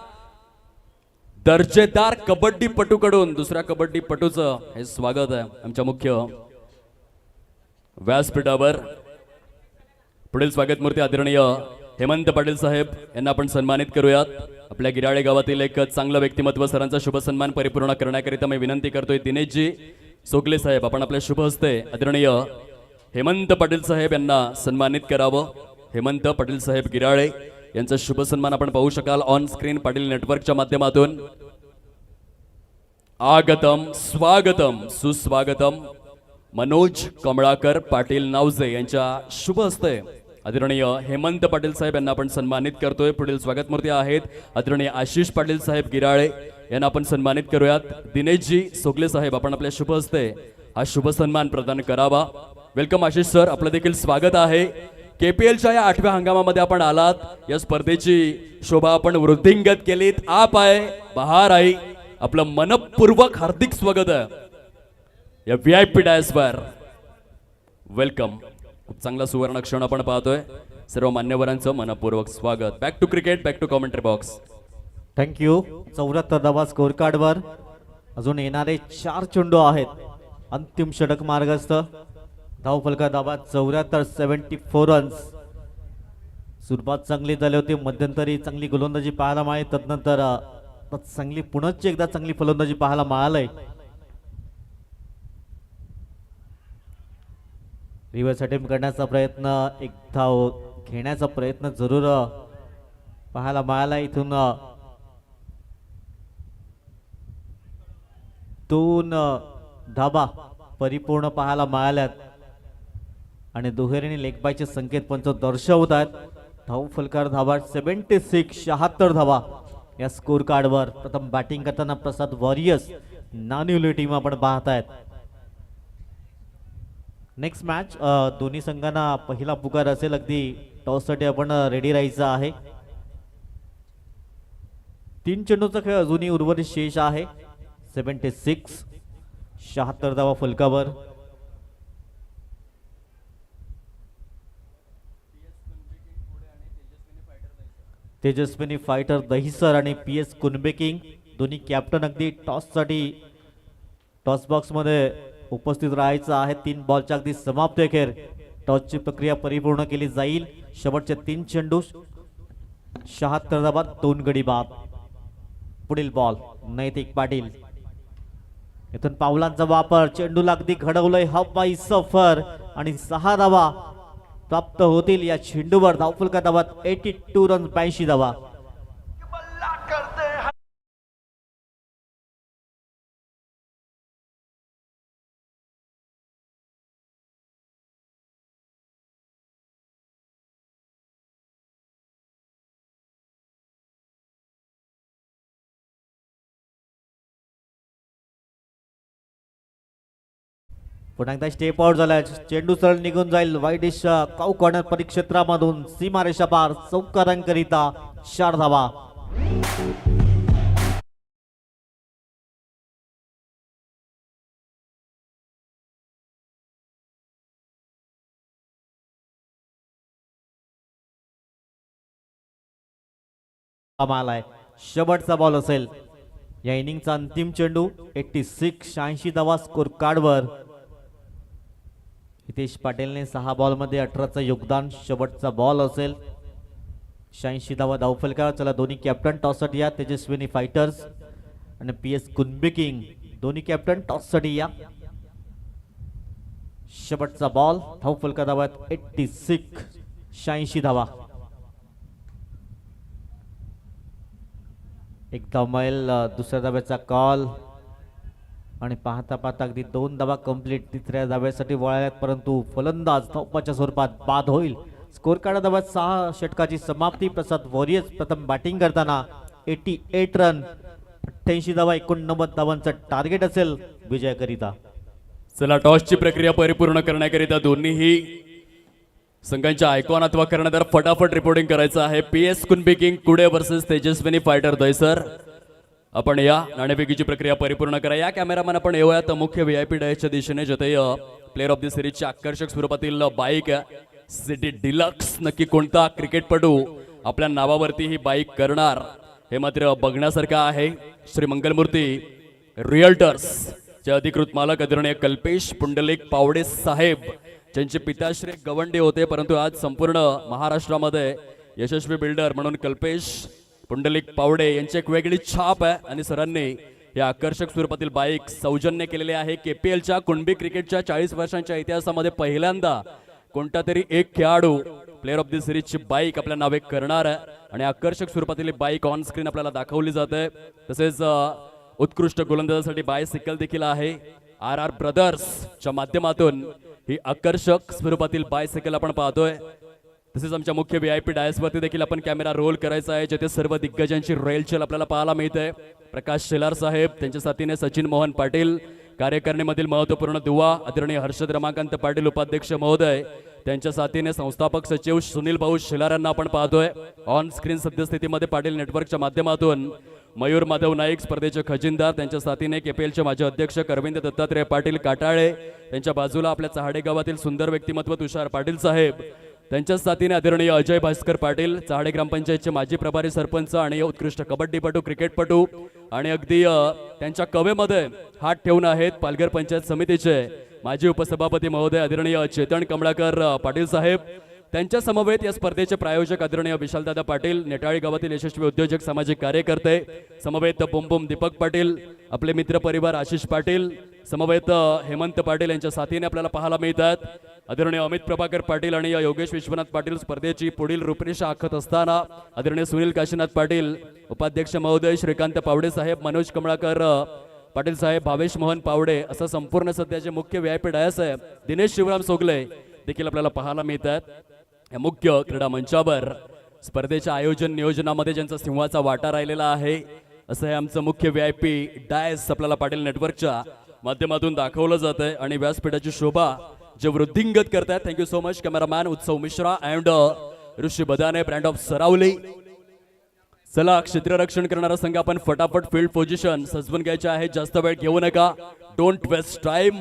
Speaker 3: दर्जेदार कबड्डीपटूकडून दुसऱ्या कबड्डीपटूचं हे स्वागत आहे आमच्या मुख्य व्यासपीठावर. पुढील स्वागत मूर्ती आदरणीय हेमंत पाटील साहेब यांना आपण सन्मानित करूयात. आपल्या गिराळे गावातील एक चांगलं व्यक्तिमत्व सरांचा शुभ सन्मान परिपूर्ण करण्याकरिता मी विनंती करतोय. दिनेशजी सोगले साहेब आपण आपल्या शुभ हस्ते आदरणीय हेमंत पाटील साहेब यांना सन्मानित करावं. हेमंत पाटील साहेब गिराळे यांचा शुभ सन्मान आपण पाहू शकाल ऑन स्क्रीन पाटील नेटवर्कच्या माध्यमातून. आगतम स्वागतम सुस्वागतम मनोज कमळाकर पाटील नावजे यांच्या शुभ हस्ते आदरणीय हेमंत पाटील साहेब यांना आपण सन्मानित करतोय. पुढील स्वागत मूर्ती आहेत आदरणीय आशिष पाटील साहेब गिराळे यांना आपण सन्मानित करूयात. दिनेशजी सोगले साहेब आपण आपल्या शुभ हस्ते हा शुभ सन्मान प्रदान करावा. वेलकम आशिष सर, आपलं देखील स्वागत आहे. केपीएलच्या या 8व्या हंगामामध्ये आपण आलात. या स्पर्धेची शोभा आपण वृद्धिंगत केलीत. आप आहे बहार आई, आपलं मनपूर्वक हार्दिक स्वागत आहे या VIP डायसवर. वेलकम. खूप चांगला सुवर्ण क्षण आपण पाहतोय. सर्व मान्यवरांचं मनपूर्वक स्वागत. Back to cricket, back to commentary box.
Speaker 1: Thank you. 74 धावा स्कोर कार्डवर अजून येणारे 4 चेंडू आहेत. अंतिम षटक मार्गस्थ. धाव फलका धावा 74, 74 रन्स. सुरुवात चांगली झाली होती. मध्यंतरी चांगली गोलंदाजी पाहायला मिळाली. तदनंतर चांगली पुनश्च एकदा चांगली फलंदाजी पाहायला मिळालंय. रिव्हर्स अटेम्प्ट करण्याचा प्रयत्न, एक धाव घेण्याचा प्रयत्न जरूर पाहायला मिळाला. इथून 2 धाबा परिपूर्ण पाहायला मिळाल्यात आणि दुहेरीने लेग बायचे संकेत पंच दर्शवत आहेत. धाव फलकार धावा 76, 76 धावा या स्कोर कार्डवर. प्रथम बॅटिंग करताना प्रसाद वॉरियर्स नानिवली टीम आपण पाहत आहेत. नेक्स्ट मॅच दोन्ही संघांना पहिला पुकार असेल. अगदी टॉससाठी आपण रेडी राहायचं आहे. 3 चेंडूचा खेळ अजूनही उर्वरित शेष आहे. 76, 76 धावा फलकावर. तेजस्विनी फायटर दहिसर आणि PS कुनबे किंग दोन्ही कॅप्टन अगदी टॉससाठी टॉस बॉक्समध्ये उपस्थित राहायचं आहे. 3 बॉलच्या अगदी समाप्ती अखेर टॉसची प्रक्रिया परिपूर्ण केली जाईल. शेवटचे 3 चेंडू 76 धावा 2 गडी बाद. पुढील बॉल नैतिक पाटील. इथून पावलांचा वापर, चेंडूला अगदी घडवलंय हवाई सफर आणि 6 धावा प्राप्त होतील या चेंडूवर. धावफलका धावात 82 रन 82 धावा. पुन्हा एकदा स्टेप आउट झालाय. चेंडू सरळ निघून जाईल वाईडिश काऊ कॉर्नर परिक्षेत्रामधून सीमारेषा पार चौकारांकरिता 4 धावा. आलाय शेवटचा बॉल असेल या इनिंगचा अंतिम चेंडू. 86 86 धावा स्कोर कार्डवर. हितेश पाटीलने 6 बॉलमध्ये 18चं योगदान. शेवटचा बॉल असेल. 86 धावा धावफलकावर. चला दोन्ही कॅप्टन टॉससाठी या. तेजस्विनी फायटर्स आणि PS कुंबी किंग दोन्ही कॅप्टन टॉससाठी या. शेवटचा बॉल धावफलका धावात 86 86 धावा. एकदा मैल दुसऱ्या धाव्याचा कॉल आणि पाहता पाहता अगदी 2 धावा कंप्लीट. तिसऱ्या धाव्यासाठी वळाल्यात परंतु फलंदाज धावपाच्या स्वरूपात बाद होईल. स्कोर कार्ड धावात 6 षटकाची समाप्ती. प्रसाद वॉरियर्स प्रथम बॅटिंग करताना 88 रन 88 धावा 89 धावांचं टार्गेट असेल विजयाकरिता.
Speaker 3: चला टॉसची प्रक्रिया परिपूर्ण करण्याकरिता दोन्हीही संघांच्या आयकॉन अथवा कर्णधार फटाफट रिपोर्टिंग करायचं आहे. PS Kumbi king Kude versus Tejaswini fighter Dahisar. आपण या नाणेफेकीची प्रक्रिया परिपूर्ण करा. या कॅमेरामॅन आपण येऊयात मुख्य VIP डायच्या दिशेने. जते प्लेअर ऑफ द सिरीजच्या आकर्षक स्वरूपातील बाईक सिटी डिलक्स नक्की कोणता क्रिकेटपटू आपल्या नावावरती ही बाईक करणार हे मात्र बघण्यासारखं आहे. श्री मंगलमूर्ती रिअल्टर्स चे अधिकृत मालक आदरणीय कल्पेश पुंडलिक पावडे साहेब, ज्यांचे पिताश्री गवंडी होते परंतु आज संपूर्ण महाराष्ट्रामध्ये यशस्वी बिल्डर म्हणून कल्पेश पुंडलिक पावडे यांची एक वेगळी छाप आहे. आणि सरांनी या आकर्षक स्वरूपातील बाईक सौजन्य केलेले आहे. KPLच्या कुणबी क्रिकेटच्या 40 वर्षांच्या इतिहासामध्ये पहिल्यांदा कोणता तरी एक खेळाडू प्लेअर ऑफ द सिरीजची बाईक आपल्या नावे करणार आहे. आणि आकर्षक स्वरूपातील बाईक ऑन स्क्रीन आपल्याला दाखवली जाते. तसेच उत्कृष्ट गोलंदाजासाठी बायसिकल देखील आहे. RR ब्रदर्सच्या माध्यमातून ही आकर्षक स्वरूपातील बायसिकल आपण पाहतोय. तसेच आमच्या मुख्य VIP डायसवरती देखील आपण कॅमेरा रोल करायचा आहे, जिथे सर्व दिग्गजांची रेलचेल आपल्याला पाहायला मिळते. प्रकाश शेलार साहेब, त्यांच्या साथीने सचिन मोहन पाटील, कार्यकारिणीमधील महत्वपूर्ण दुवा आदरणीय हर्षद रमाकांत पाटील उपाध्यक्ष महोदय, त्यांच्या साथीने संस्थापक सचिव सुनील भाऊ शेलार यांना आपण पाहतोय. ऑन स्क्रीन सद्यस्थितीमध्ये पाटील नेटवर्कच्या माध्यमातून मयूर माधव नाईक स्पर्धेचे खजिनदार, त्यांच्या साथीने KPLचे माजी अध्यक्ष अरविंद दत्तात्रय पाटील काटाळे, त्यांच्या बाजूला आपल्या चहाडे गावातील सुंदर व्यक्तिमत्व तुषार पाटील साहेब, त्यांच्या साथीने आदरणीय अजय भास्कर पाटील चहाडे ग्रामपंचायतचे माजी प्रभारी सरपंच आणि उत्कृष्ट कबड्डीपटू क्रिकेटपटू आणि अगदी त्यांच्या कवेमध्ये हात ठेवून आहेत पालघर पंचायत समितीचे माजी उपसभापती महोदय आदरणीय चेतन कमळाकर पाटील साहेब. त्यांच्या समवेत या स्पर्धेचे प्रायोजक आदरणीय विशालदादा पाटील, नेटाळी गावातील यशस्वी उद्योजक सामाजिक कार्यकर्ते, समवेत बुमबुम दीपक पाटील, आपले मित्र परिवार आशिष पाटील, समवेत हेमंत पाटील यांच्या साथीने आपल्याला पाहायला मिळतात. आदरणीय अमित प्रभाकर पाटील आणि योगेश विश्वनाथ पाटील स्पर्धेची पुढील रूपरेषा आखत असताना आदरणीय सुनील काशीनाथ पाटील, उपाध्यक्ष महोदय श्रीकांत पावडे साहेब, मनोज कमळाकर पाटील साहेब, भावेश मोहन पावडे असं संपूर्ण सध्याचे मुख्य VIP डायस आहे. दिनेश शिवराम सोगले देखील आपल्याला पाहायला मिळतात. या मुख्य क्रीडा मंचावर स्पर्धेच्या आयोजन नियोजनामध्ये ज्यांचा सिंहाचा वाटा राहिलेला आहे असं हे आमचं मुख्य VIP डायस आपल्याला पाटील नेटवर्कच्या माध्यमातून दाखवलं जात आहे. आणि व्यासपीठाची शोभा जे वृद्धिंगत करतात, थँक्यू सो मच कॅमेरामॅन उत्सव Mishra and Rishi बदाने brand of सरावली. चला क्षेत्ररक्षण करणारा संघ आपण फटाफट फील्ड पोझिशन सजवून घ्यायचे आहे. जास्त वेळ घेऊ नका, डोंट वेस्ट टाइम.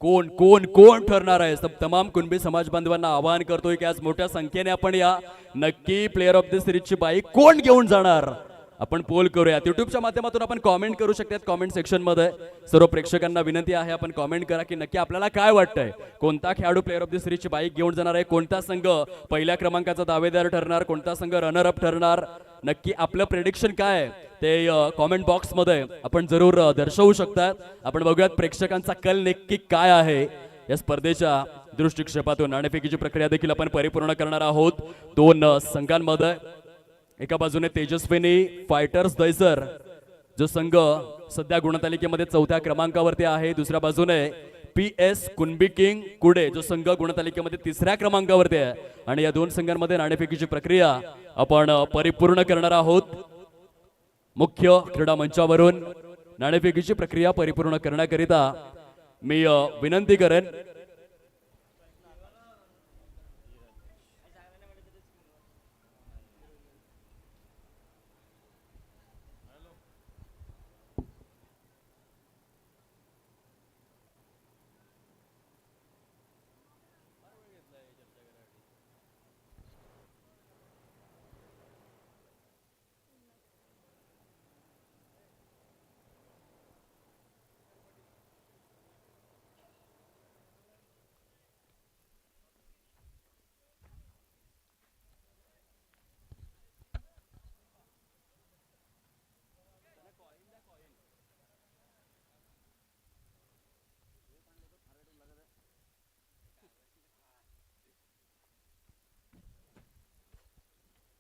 Speaker 3: कोण कोण कोण ठरणार आहे तमाम कुणबी समाज बांधवांना आवाहन करतोय की आज मोठ्या संख्येने आपण या नक्की प्लेअर ऑफ द सिरीजची बाईक कोण घेऊन जाणार आपण पोल करूयात. युट्यूबच्या माध्यमातून आपण कॉमेंट करू शकतात कॉमेंट सेक्शन मध्ये. सर्व प्रेक्षकांना विनंती आहे आपण कॉमेंट करा की नक्की आपल्याला काय वाटतंय, कोणता खेळाडू प्लेअर ऑफ द सिरीजची बाईक घेऊन जाणार आहे, कोणता संघ पहिल्या क्रमांकाचा दावेदार ठरणार, कोणता संघ रनर अप ठरणार, नक्की आपलं प्रेडिक्शन काय आहे ते कॉमेंट बॉक्स मध्ये आपण जरूर दर्शवू शकतात. आपण बघूयात प्रेक्षकांचा कल नक्की काय आहे. या स्पर्धेच्या दृष्टिक्षेपातून नाणेफेकीची प्रक्रिया देखील आपण परिपूर्ण करणार आहोत. दोन संघांमध्ये एका बाजूने तेजस्विनी फायटर्स दहिसर जो संघ सध्या गुणतालिकेमध्ये 4थ्या क्रमांकावरती आहे, दुसऱ्या बाजूने PS कुणबी किंग कुडे जो संघ गुणतालिकेमध्ये 3ऱ्या क्रमांकावरती आहे. आणि या दोन संघांमध्ये नाणेफेकीची प्रक्रिया आपण परिपूर्ण करणार आहोत. मुख्य क्रीडा मंचावरून नाणेफेकीची प्रक्रिया परिपूर्ण करण्याकरिता मी विनंती करेन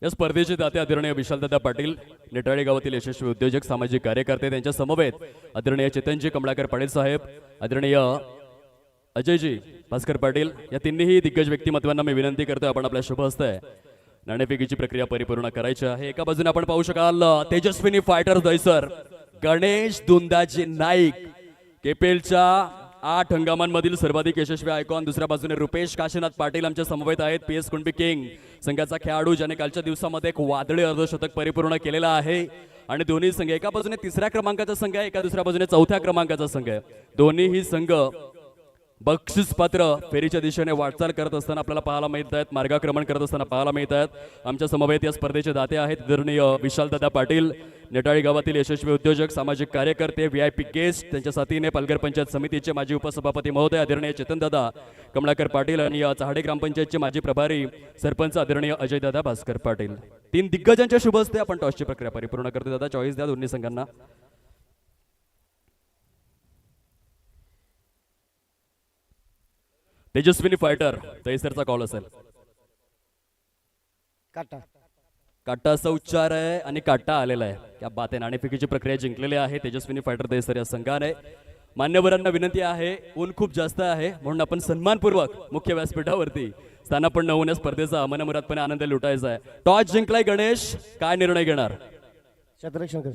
Speaker 3: या स्पर्धेचे दाते आदरणीय विशालदादा पाटील नेटाळी गावातील यशस्वी उद्योजक सामाजिक कार्यकर्ते, त्यांच्या समवेत आदरणीय चेतनजी कमलाकर पाटील साहेब, आदरणीय अजयजी भास्कर पाटील या तिन्ही दिग्गज व्यक्तिमत्वांना मी विनंती करतोय आपण आपल्या शुभ हस्ते नाणेफेकीची प्रक्रिया परिपूर्ण करायची आहे. एका बाजूने आपण पाहू शकाल तेजस्विनी फायटर दहिसर गणेश दुंदाजी नाईक केपेलच्या 8 हंगामांमधील सर्वाधिक यशस्वी आयकॉन. दुसऱ्या बाजूने रुपेश काशीनाथ पाटील आमच्या समवेत आहेत. PS कुणबी किंग संघाचा खेळाडू ज्याने कालच्या दिवसामध्ये एक वादळी अर्धशतक परिपूर्ण केलेला आहे. आणि दोन्ही संघ एका बाजूने 3ऱ्या क्रमांकाचा संघ आहे, एका दुसऱ्या बाजूने 4थ्या क्रमांकाचा संघ आहे. दोन्हीही संघ बक्षीस पात्र फेरीच्या दिशेने वाटचाल करत असताना आपल्याला पाहायला मिळत आहेत, मार्गक्रमण करत असताना पाहायला मिळत आहेत. आमच्या समवेत या स्पर्धेचे दाते आहेत आदरणीय विशालदादा पाटील नेटाळी गावातील यशस्वी उद्योजक सामाजिक कार्यकर्ते, VIP गेस्ट, त्यांच्या साथीने पालघर पंचायत समितीचे माजी उपसभापती महोदय आदरणीय चेतनदादा कमलाकर पाटील आणि चहाडे ग्रामपंचायतचे माजी प्रभारी सरपंच आदरणीय अजयदादा भास्कर पाटील. 3 दिग्गजांच्या शुभ हस्ते आपण टॉसची प्रक्रिया परिपूर्ण करतो. दादा चॉईस द्या दोन्ही संघांना. तेजस्विनी फायटर दहिसरचा कॉल असेल.
Speaker 2: काटा
Speaker 3: काटाचा उच्चार आहे आणि काटा आलेला आहे. त्या बात आहे. नाणेफेकीची प्रक्रिया जिंकलेली आहे तेजस्विनी फायटर दहिसर या संघाने. मान्यवरांना विनंती आहे, ऊन खूप जास्त आहे म्हणून आपण सन्मानपूर्वक मुख्य व्यासपीठावरती स्थानापन्न होऊन या स्पर्धेचा मनमुरादपणे आनंद लुटायचा आहे. टॉस जिंकलाय गणेश, काय निर्णय घेणार?
Speaker 2: क्षेत्ररक्षण कर.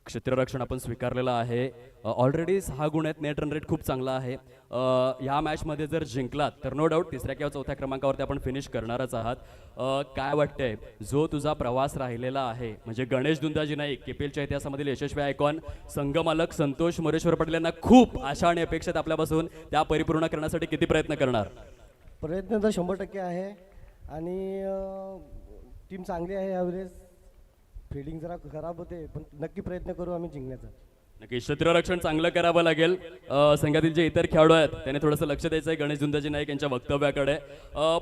Speaker 3: क्षेत्ररक्षण आपण स्वीकारलेलं आहे. ऑलरेडी 6 गुण आहेत. नेट रन रेट खूप चांगला आहे. ह्या मॅचमध्ये जर जिंकलात तर नो डाऊट 3ऱ्या किंवा 4थ्या क्रमांकावरती आपण फिनिश करणारच आहात. काय वाटतंय जो तुझा प्रवास राहिलेला आहे म्हणजे गणेश दुंदाजी नाईक केपीएलच्या इतिहासामधील यशस्वी आयकॉन, संघमालक संतोष मोरेश्वर पाटील यांना खूप आशा आणि अपेक्षा आपल्यापासून, त्या परिपूर्ण करण्यासाठी किती प्रयत्न करणार?
Speaker 4: प्रयत्न तर 100% आहे आणि टीम चांगली आहे. यावेळेस फिल्डिंग जरा खराब होते पण नक्की प्रयत्न करू आम्ही जिंकण्याचा.
Speaker 3: नक्की क्षेत्ररक्षण चांगलं करावं लागेल. संघातील जे इतर खेळाडू आहेत त्याने थोडंसं लक्ष द्यायचं आहे गणेश दुंदाजी नाईक यांच्या वक्तव्याकडे.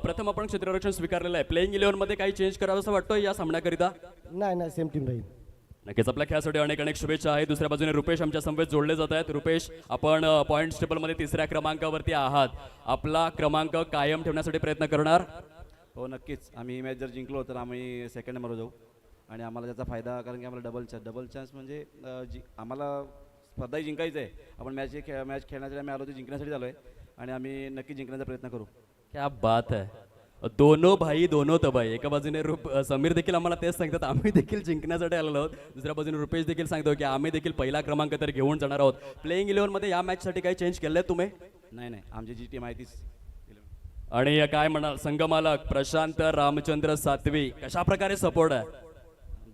Speaker 3: प्रथम आपण क्षेत्ररक्षण स्वीकारलेलं आहे. प्लेइंग 11 मध्ये काही चेंज करावं असं वाटतं या सामन्याकरिता?
Speaker 4: नाही सेम टीम राहील.
Speaker 3: नक्कीच आपल्या खेळासाठी अनेक अनेक शुभेच्छा आहेत. दुसऱ्या बाजूने रुपेश आमच्या समवेत जोडले जात आहेत. रुपेश, आपण पॉईंट्स टेबलमध्ये 3ऱ्या क्रमांकावरती आहात. आपला क्रमांक कायम ठेवण्यासाठी प्रयत्न करणार?
Speaker 5: हो नक्कीच. आम्ही ही मॅच जर जिंकलो तर आम्ही सेकंड नंबरवर जाऊ आणि आम्हाला त्याचा फायदा, कारण की आम्हाला डबल चान्स म्हणजे आम्हाला स्पर्धाही जिंकायचं आहे. आपण मॅच खेळण्यासाठी आम्ही आलो ते जिंकण्यासाठी आलो आहे आणि आम्ही नक्की जिंकण्याचा प्रयत्न करू.
Speaker 3: क्या बात आहे. दोनो भाई दोनो तबाई. एका बाजूने समीर देखील आम्हाला तेच सांगतात आम्ही देखील जिंकण्यासाठी आलेलो आहोत. दुसऱ्या बाजूने रुपेश देखील सांगतो की आम्ही देखील पहिला क्रमांक तर घेऊन जाणार आहोत. प्लेइंग 11 मध्ये या मॅचसाठी काही चेंज केलंय तुम्ही?
Speaker 5: नाही आमची जी टीम आहे तीच.
Speaker 3: आणि काय म्हणाल संघमालक प्रशांत रामचंद्र सातवी, कशा प्रकारे सपोर्ट आहे?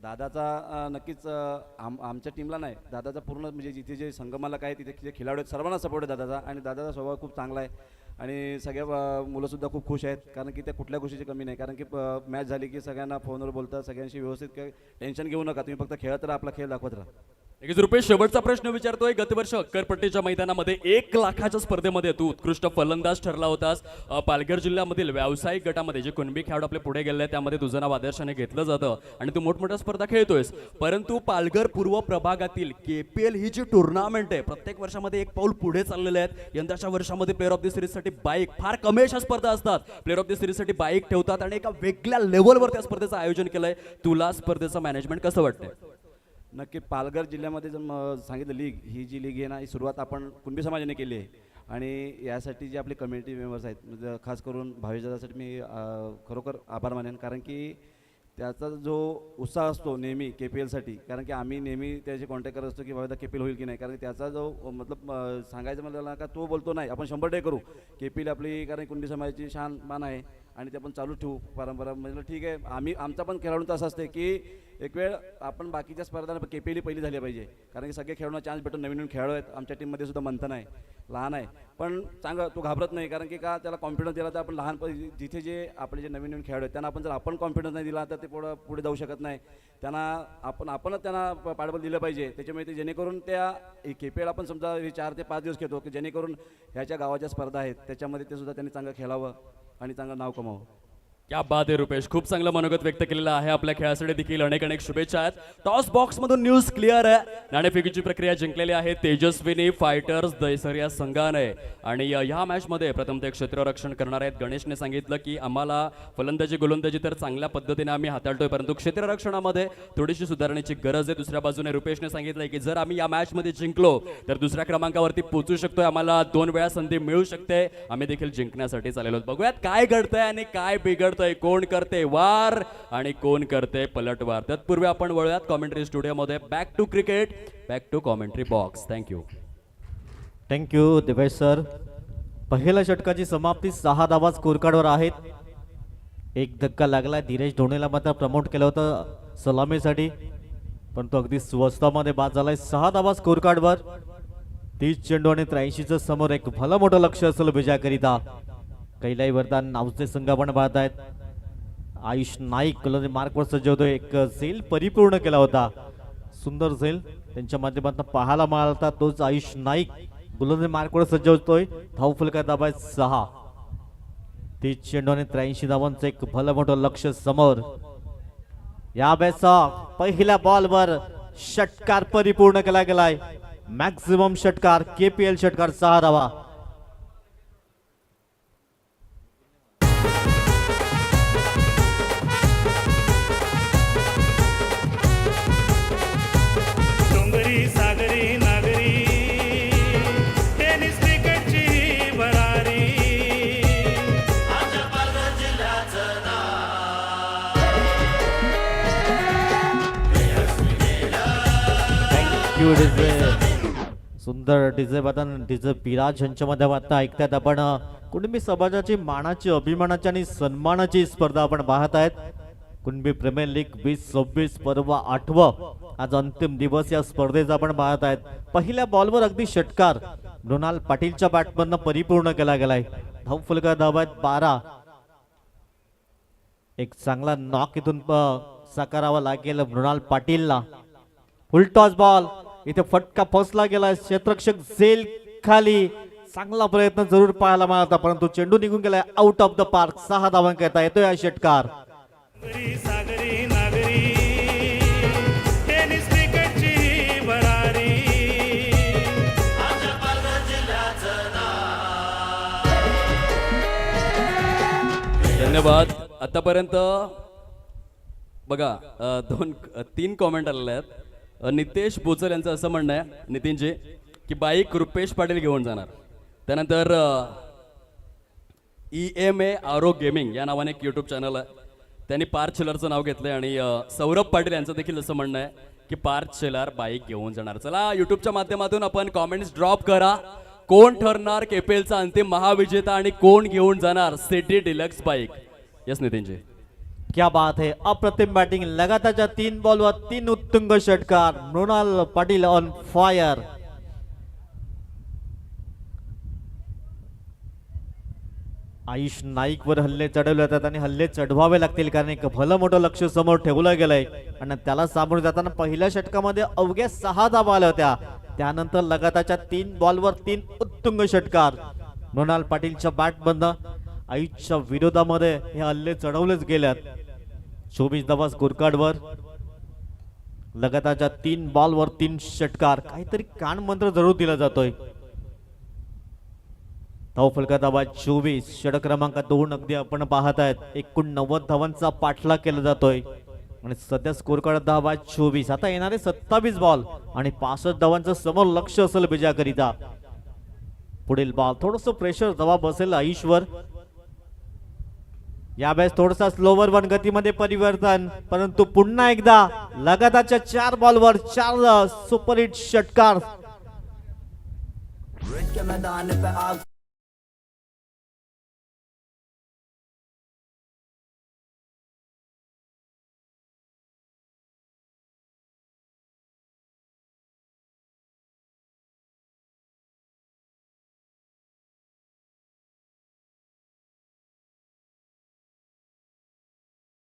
Speaker 5: दादाचा नक्कीच आमच्या टीमला नाही, दादाचा पूर्ण म्हणजे जिथे जे संघमालक आहे तिथे जे खेळाडू आहेत सर्वांना सपोर्ट आहे दादाचा आणि दादाचा स्वभाव खूप चांगला आहे आणि सगळ्या मुलंसुद्धा खूप खुश आहेत कारण की त्या कुठल्या गोष्टीची कमी नाही कारण की मॅच झाली की सगळ्यांना फोनवर बोलतात सगळ्यांशी व्यवस्थित काय टेन्शन घेऊ नका तुम्ही फक्त खेळत राहा आपला खेळ दाखवत राहा.
Speaker 3: नक्कीच रुपेश, शेवटचा प्रश्न विचारतोय. गतवर्ष अक्करपट्टीच्या मैदानामध्ये 1 लाखाच्या स्पर्धेमध्ये तू उत्कृष्ट फलंदाज ठरला होतास. पालघर जिल्ह्यामधील व्यावसायिक गटामध्ये जे कुणबी खेळाडू आपले पुढे गेले त्यामध्ये तुझं नाव आदर्शाने घेतलं जातं आणि तू मोठमोठ्या स्पर्धा खेळतोयस. परंतु पालघर पूर्व प्रभागातील KPL ही जी टुर्नामेंट आहे प्रत्येक वर्षामध्ये एक पाऊल पुढे चाललेले आहेत. यंदाच्या वर्षामध्ये प्लेअर ऑफ द सिरीजसाठी बाईक फार कमी अशा स्पर्धा असतात. प्लेअर ऑफ द सिरीजसाठी बाईक ठेवतात आणि एका वेगळ्या लेवलवर त्या स्पर्धेचं आयोजन केलंय. तुला स्पर्धेचं मॅनेजमेंट कसं वाटतंय?
Speaker 5: नक्की पालघर जिल्ह्यामध्ये जर सांगितलं लीग ही जी लीग आहे ना ही सुरुवात आपण कुणबी समाजाने केली आहे आणि यासाठी जे आपले कम्युनिटी मेंबर्स आहेत म्हणजे खास करून भावेशदासाठी मी खरोखर आभार मानेन कारण की त्याचा जो उत्साह असतो नेहमी KPLसाठी कारण की आम्ही नेहमी त्याचे कॉन्टॅक्ट करत असतो की बाबा KPL होईल की नाही कारण त्याचा जो मतलब सांगायचं मला का तो बोलतो नाही आपण 100% करू KPL आपली कारण कुणबी समाजाची शान मान आहे आणि ते आपण चालू ठेवू परंपरा म्हणजे ठीक आहे. आम्ही आमचा पण खेळाडूंचा असं असते की एक वेळ आपण बाकीच्या स्पर्धांना KPL पहिली झाली पाहिजे कारण की सगळे खेळाडूंना चान्स भेटून नवीन नवीन खेळाडू आहेत. आमच्या टीममध्ये सुद्धा मंथन आहे लहान आहे पण चांगलं तो घाबरत नाही कारण की का त्याला कॉन्फिडन्स दिला तर आपण लहानपणी जिथे जे आपले जे नवीन नवीन खेळाडू आहेत त्यांना आपण जर आपण कॉन्फिडन्स नाही दिला तर ते पुढे जाऊ शकत नाही. त्यांना आपणच त्यांना पाठबळ दिलं पाहिजे त्याच्यामुळे ते जेणेकरून त्या KPL आपण समजा 4 ते 5 दिवस खेळतो की जेणेकरून ह्याच्या गावाच्या स्पर्धा आहेत त्याच्यामध्ये ते सुद्धा त्यांनी चांगलं खेळावं आणि चांगलं नाव कमावं.
Speaker 3: क्या बात आहे रुपेश, खूप चांगलं मनोगत व्यक्त केलेलं आहे. आपल्या खेळासाठी देखील अनेक अनेक शुभेच्छा आहेत. टॉस बॉक्स मधून न्यूज क्लिअर आहे. नाणेफेकीची प्रक्रिया जिंकलेली आहे तेजस्विनी फायटर्स दहिसर या संघाने आणि या मॅच मध्ये प्रथम ते क्षेत्ररक्षण करणार आहेत. गणेशने सांगितलं की आम्हाला फलंदाजी गोलंदाजी तर चांगल्या पद्धतीने आम्ही हाताळतोय परंतु क्षेत्ररक्षणामध्ये थोडीशी सुधारण्याची गरज आहे. दुसऱ्या बाजूने रुपेशने सांगितलंय की जर आम्ही या मॅच मध्ये जिंकलो तर दुसऱ्या क्रमांकावरती पोहोचू शकतोय. आम्हाला 2 वेळा संधी मिळू शकते. आम्ही देखील जिंकण्यासाठी चाललेलो. बघूयात काय घडतंय आणि काय बिघडतंय, कोण करते वार आणि कोण करते पलटवार. तत्पूर्वी आपण वळूयात कॉमेंट्री स्टुडिओमध्ये. Back to cricket, back to commentary box. Thank you.
Speaker 1: Thank you Divesh sir. पहिल्या षटकाची समाप्ती 6 धावा स्कोर कार्डवर आहेत. एक धक्का लागला. धीरज ढोणेला मात्र प्रमोट केलं होतं सलामीसाठी पण तो अगदी स्वस्तामध्ये बाद झालाय. 6 धावा स्कोर कार्डवर. 30 चेंडू आणि 83चं समोर एक भलं मोठं लक्ष असेल विजयाकरिता. कैलाई वरदान नावचे संघ आपण पाहत आहेत. आयुष नाईक मार्कवर सज्ज होतोय. एक झेल परिपूर्ण केला होता. सुंदर झेल त्यांच्या माध्यमातून पाहायला मिळाला. तोच आयुष नाईक गोलंदाजी मार्कवर सज्ज होतोय. धाव फलका दाबा 6. 30 चेंडू आणि 83 धावांचं एक भलं मोठं लक्ष समोर. या बॅचा पहिल्या बॉलवर षटकार परिपूर्ण केला गेलाय. मॅक्सिमम षटकार KPL षटकार 6 धावा.
Speaker 6: डोंगरी सागरी नागरी टेनिस क्रिकेटची भरारी.
Speaker 1: Thank you DJ. सुंदर डीजे वादन डीजे पिराज यांच्या माध्यमातून ऐकतात आपण. कुणबी समाजाची मानाची अभिमानाची आणि सन्मानाची स्पर्धा आपण पाहत आहेत. कुणबी प्रीमियर लीग 2026 पर्व 8वं आज अंतिम दिवस या स्पर्धेचा आपण पाहत आहेत. पहिल्या बॉलवर अगदी षटकार मृणाल पाटीलच्या बॅटमधनं परिपूर्ण केला गेलाय. धाव फलका धावा 12. एक चांगला नॉक इथून साकारावा लागेल मृणाल पाटीलला. फुल टॉस बॉल इथे फटका फसला गेला. क्षेत्ररक्षक झेल खाली. चांगला प्रयत्न जरूर पाहायला मिळाला परंतु चेंडू निघून गेलाय आउट ऑफ द पार्क. 6 धावांक येता येतोय हा षटकार.
Speaker 6: डोंगरी सागरी नागरी टेनिस क्रिकेटची भरारी.
Speaker 3: धन्यवाद. आतापर्यंत बघा 3 कॉमेंट आलेले आहेत. नितेश बोचर यांचं असं म्हणणं आहे नितीनजी की बाईक रुपेश पाटील घेऊन जाणार. त्यानंतर EMA आरो गेमिंग या नावाने एक यूट्यूब चॅनल आहे त्यांनी पार्थ शेलारचं नाव घेतलंय आणि सौरभ पाटील यांचं देखील असं म्हणणं आहे की पार्थ शेलार बाईक घेऊन जाणार. चला युट्यूबच्या माध्यमातून आपण कॉमेंट्स ड्रॉप करा. कोण ठरणार KPLचा अंतिम महाविजेता आणि कोण घेऊन जाणार city deluxe bike. Yes Nitinji.
Speaker 1: क्या बात है. अप्रतिम बॅटिंग. लगातारच्या 3 बॉलवर 3 उत्तुंग षटकार. Mrunal Patil on fire. आयुष नाईकवर हल्ले चढवले जातात आणि हल्ले चढवावे लागतील कारण एक भलं मोठं लक्ष समोर ठेवलं गेलंय आणि त्याला सामोरे जाताना पहिल्या षटकामध्ये अवघ्या 6 धावा आल्या होत्या. त्यानंतर लगातारच्या 3 बॉलवर 3 उत्तुंग षटकार. मृणाल पाटीलच्या बॅटमधनं आयुषच्या विरोधामध्ये हे हल्ले चढवलेच गेल्यात. 24 धावा स्कोरकार्डवर लगातारच्या 3 बॉलवर 3 षटकार. काहीतरी कान मंत्र जरूर दिला जातोय. धाव फलकात धावा 24. षटक क्रमांक 2 अगदी आपण पाहत आहेत. 89 धावांचा पाठलाग केला जातोय आणि सध्या स्कोर कार्ड धावा 24. आता येणारे 27 बॉल आणि 65 धावांचं समोर लक्ष असेल विजयाकरिता. पुढील बॉल थोडस प्रेशर दबाव बसेल आयुषवर. यावेळेस थोडासा स्लोवर वन गतीमध्ये परिवर्तन, परंतु पुन्हा एकदा लगातारच्या 4 बॉलवर 4 सुपरहिट षटकार.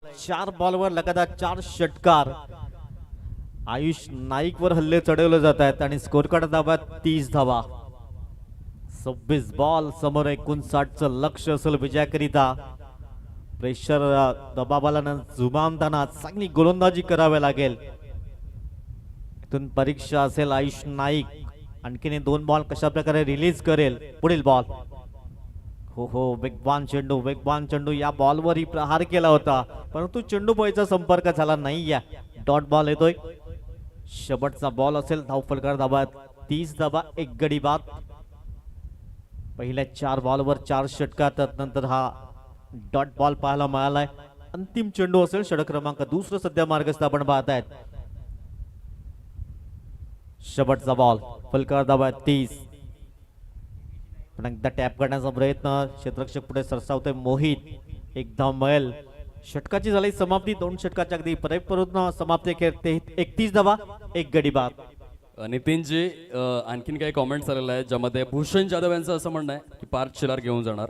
Speaker 1: चार बॉलवर लगातार 4 षटकार. आयुष नाईकवर हल्ले चढवले जात आहेत आणि स्कोर कार्ड धावा 30 धावा. 26 बॉल समोर 59चं लक्ष असेल विजयाकरिता. प्रेशर दबावाला जुमानताना चांगली गोलंदाजी करावी लागेल. इथून परीक्षा असेल आयुष नाईक. आणखीन 2 बॉल कशा प्रकारे रिलीज करेल. पुढील बॉल हो वेगवान चेंडू. या बॉलवरही प्रहार केला होता परंतु चेंडू बॉयचा संपर्क झाला नाही. या डॉट बॉल येतोय. शेवटचा बॉल असेल. धाव फलकार धावा 30 धावा 1 गडी बाद. पहिल्या 4 बॉलवर 4 षटकार. त्यानंतर हा डॉट बॉल पाहायला मिळालाय. अंतिम चेंडू असेल. षटक क्रमांक 2 सध्या मार्गस्थ आपण पाहत आहेत. शेवटचा बॉल फलकार धावा 30. एकदा टॅप करण्याचा प्रयत्न. क्षेत्ररक्षक पुढे सरसावतोय मोहित. एक धाव मिळेल. षटकाची झाली समाप्ती. 2 षटकाच्या अगदी परिपूर्ण समाप्ती खेळते. 31 धावा 1 गडी बाद.
Speaker 3: नितीनजी आणखीन काही कॉमेंट्स आलेले आहेत ज्यामध्ये भूषण जाधव यांचं असं म्हणणं आहे की पार्थ शिलार घेऊन जाणार.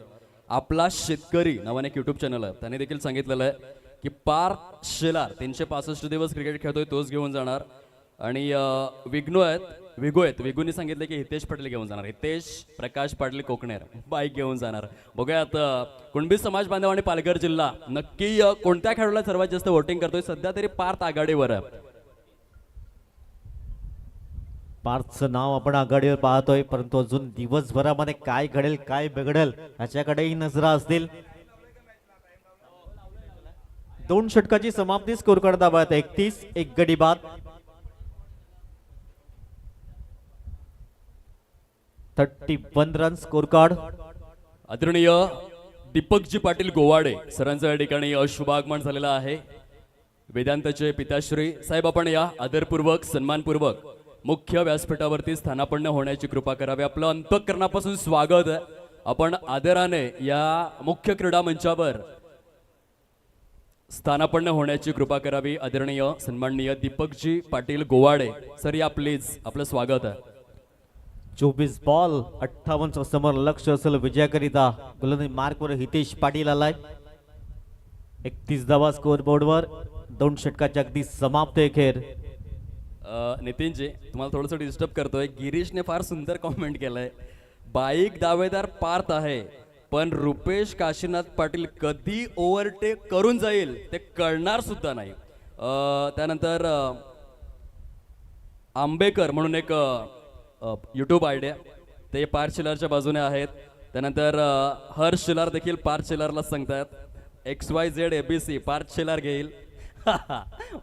Speaker 3: आपला शेतकरी नावाने एक युट्यूब चॅनल आहे त्याने देखील सांगितलेलं आहे की पार्थ शिलार 365 दिवस क्रिकेट खेळतोय तोच घेऊन जाणार. आणि विगूनी सांगितलं की हितेश पटेल घेऊन जाणार. हितेश प्रकाश पाटील कोकणेर बाईक घेऊन जाणार. बघूयात कुणबी समाज बांधव आणि पालघर जिल्हा नक्की कोणत्या खेळाडूला सर्वात जास्त वोटिंग करतोय. सध्या तरी पार्थ आघाडीवर आहे.
Speaker 1: पार्थचं नाव आपण आघाडीवर पाहतोय परंतु अजून दिवसभरामध्ये काय घडेल काय बिघडेल ह्याच्याकडेही नजरा असतील. 2 षटकाची समाप्ती. स्कोर कार्ड धावा 31 1 गडी बाद. 31 रन स्कोर कार्ड.
Speaker 3: आदरणीय दीपकजी पाटील गोवाडे सरांचं या ठिकाणी शुभ आगमन झालेलं आहे. वेदांतचे पिताश्री साहेब आपण या आदरपूर्वक सन्मानपूर्वक मुख्य व्यासपीठावरती स्थानापन्न होण्याची कृपा करावी. आपलं अंतःकरणापासून स्वागत आहे. आपण आदराने या मुख्य क्रीडा मंचावर स्थानापन्न होण्याची कृपा करावी. आदरणीय सन्माननीय दीपकजी पाटील गोवाडे सर या प्लीज आपलं स्वागत आहे.
Speaker 1: 24 बॉल 58 समोर लक्ष असेल विजयाकरिता. गोलंदाजी मार्कवर हितेश पाटील आलाय. 31 धावा स्कोर बोर्डवर. 2 षटकाच्या अगदी समाप्त खेळ.
Speaker 3: नितीनजी तुम्हाला थोडंसं डिस्टर्ब करतोय. गिरीशने फार सुंदर कॉमेंट केलंय. बाईक दावेदार पार्थ आहे पण रुपेश काशीनाथ पाटील कधी ओव्हरटेक करून जाईल ते कळणार सुद्धा नाही. त्यानंतर आंबेकर म्हणून एक यूट्यूब आयडिया ते पार्थ शिलारच्या बाजूने आहेत. त्यानंतर हर्ष शिलार देखील पार्थ शिलारला सांगतात. XYZ ABC पार्थ शिलार घेईल.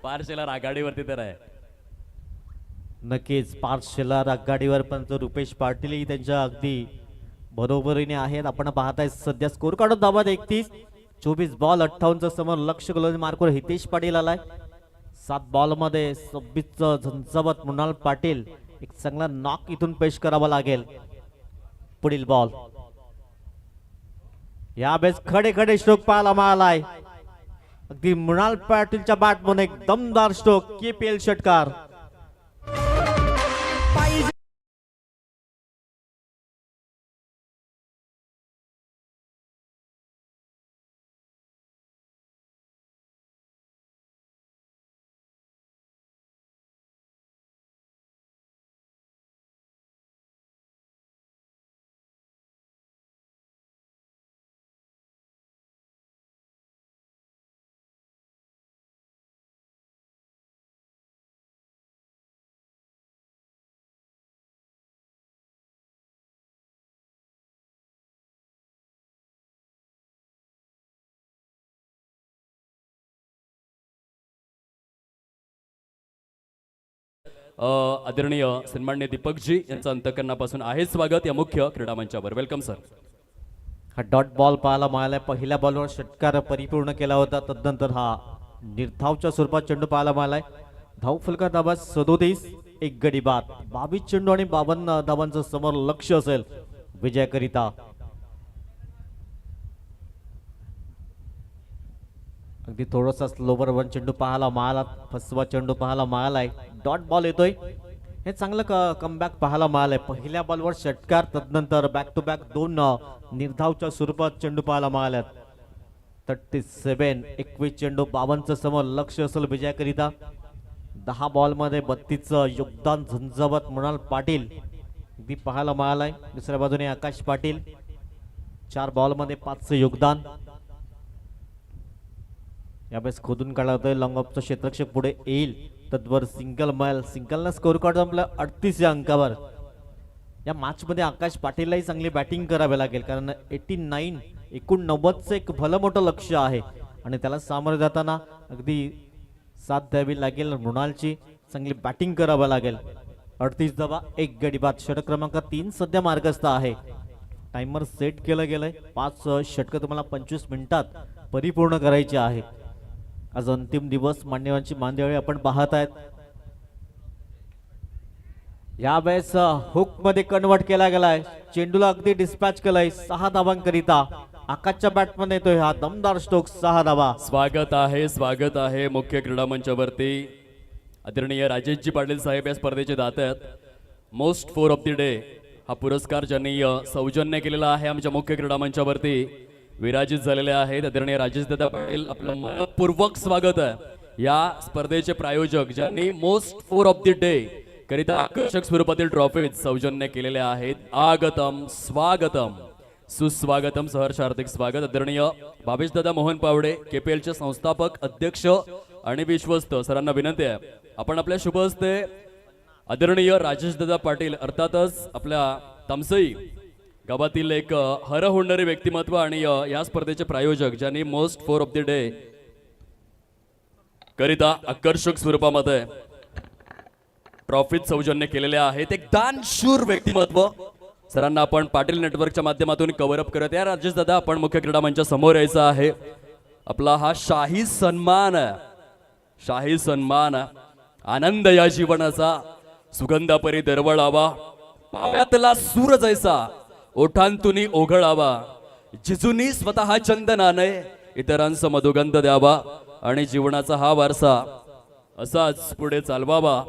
Speaker 3: पार्थ शिलार आघाडीवरती तर आहे.
Speaker 1: नक्कीच पार्थ शिलार आघाडीवर पण रुपेश पाटीलही त्यांच्या अगदी बरोबरीने आहेत. आपण पाहताय सध्या स्कोर कार्ड धावा 31. 24 बॉल 58 समोर लक्ष. गोलंदाजी मार्कवर हितेश पाटील आलाय. 7 बॉल मध्ये 26 झंझावत मृणाल पाटील. एक चांगला नॉक इथून पेश करावा लागेल. पुढील बॉल. यावेळेस खडे स्ट्रोक पाहायला मिळालाय. अगदी मृणाल पाटीलच्या बॅटमध्ये एक दमदार स्ट्रोक. KPL षटकार.
Speaker 3: आदरणीय सन्मान्य दीपकजी यांचं अंतकरणापासून आहे स्वागत या मुख्य क्रीडा मंचावर. Welcome sir.
Speaker 1: हा डॉट बॉल पाहायला मिळाला. पहिल्या बॉलवर षटकार परिपूर्ण केला होता. तदनंतर हा निर्धावच्या स्वरूपात चेंडू पाहायला मिळालाय. धाव फलका धाबा 37, एक गडी बाद. 22 चेंडू आणि 52 धावांचं समोर लक्ष असेल विजयाकरिता. अगदी थोडासा स्लोवर वन चेंडू पाहायला मिळाला. फसवा चेंडू पाहायला मिळालाय. डॉट बॉल येतोय. हे चांगलं कमबॅक पाहायला मिळालंय. पहिल्या बॉलवर षटकार, तदनंतर बॅक टू बॅक 2 निर्धावच्या स्वरूपात चेंडू पाहायला मिळाल्यात. 37, 21 चेंडू 52 समोर लक्ष असेल विजयाकरिता. 10 बॉलमध्ये 32चं योगदान झंझावत मृणाल पाटील अगदी पाहायला मिळालाय. दुसऱ्या बाजूने आकाश पाटील 4 बॉलमध्ये 5चं योगदान. यावेळेस खोदून काढला होतोय. लॉंग ऑफचं क्षेत्ररक्षक पुढे येईल. तद्वर सिंगल मैल, सिंगलनं स्कोर कार्ड जमलं 38 या अंकावर. या मॅच मध्ये आकाश पाटीललाही चांगली बॅटिंग करावी लागेल, कारण 89 एक भलं मोठं लक्ष आहे आणि त्याला सामोरे जाताना अगदी साथ द्यावी लागेल. मृणालची चांगली बॅटिंग करावं लागेल. 38 धावा, एक गडी बाद. षटक क्रमांक 3 सध्या मार्गस्थ आहे. टाइमर सेट केलं गेलंय. 5 षटकं तुम्हाला 25 मिनिटात परिपूर्ण करायची आहे. आज अंतिम दिवस, मान्यवांची मांदियाळी आपण पाहत आहेत. यावेळेस हुक मध्ये कन्वर्ट केला गेलाय. चेंडूला अगदी डिस्पॅच केलाय 6 धावांकरिता. आकाशच्या बॅटमध्ये येतोय हा दमदार स्ट्रोक, 6 धावा.
Speaker 3: स्वागत आहे मुख्य क्रीडा मंचावरती. आदरणीय राजेशजी पाटील साहेब या स्पर्धेचे दाते आहेत. मोस्ट 4 ऑफ द डे हा पुरस्कार ज्यांनी सौजन्य केलेला आहे आमच्या मुख्य क्रीडा मंचावरती विराजित झालेले आहेत. आदरणीय राजेश दादा पाटील, आपलं मनपूर्वक स्वागत आहे. या स्पर्धेचे प्रायोजक ज्यांनी मोस्ट 4 ऑफ द डे करिता आकर्षक स्वरूपातील ट्रॉफी सौजन्य केलेले आहेत. आगतम स्वागतम सुस्वागतम, सहर्ष हार्दिक स्वागत. आदरणीय भावेश दादा मोहन पावडे, KPL चे संस्थापक, अध्यक्ष आणि विश्वस्त, सरांना विनंती आहे आपण आपल्या शुभ हस्ते आदरणीय राजेश दादा पाटील अर्थातच आपल्या तामसई गावातील एक हर होणारे व्यक्तिमत्व आणि या स्पर्धेचे प्रायोजक ज्यांनी मोस्ट 4 ऑफ द डे करिता आकर्षक स्वरूपामध्ये ट्रॉफीत सौजन्य केलेले आहेत. एक दानशूर व्यक्तिमत्व सरांना आपण पाटील नेटवर्कच्या माध्यमातून कव्हर अप करत. या राजेश दादा आपण मुख्य क्रीडा मंचा समोर यायचा आहे. आपला हा शाही सन्मान आनंद या जीवनाचा सुगंधापरी दरवळावा, पाव्यातला सूर जैसा ओठांतुनी ओघळावा, जिजुनी स्वतः चंदनाने इतरांचा मधुगंध द्यावा आणि जीवनाचा हा वारसा असाच पुढे चालवावा.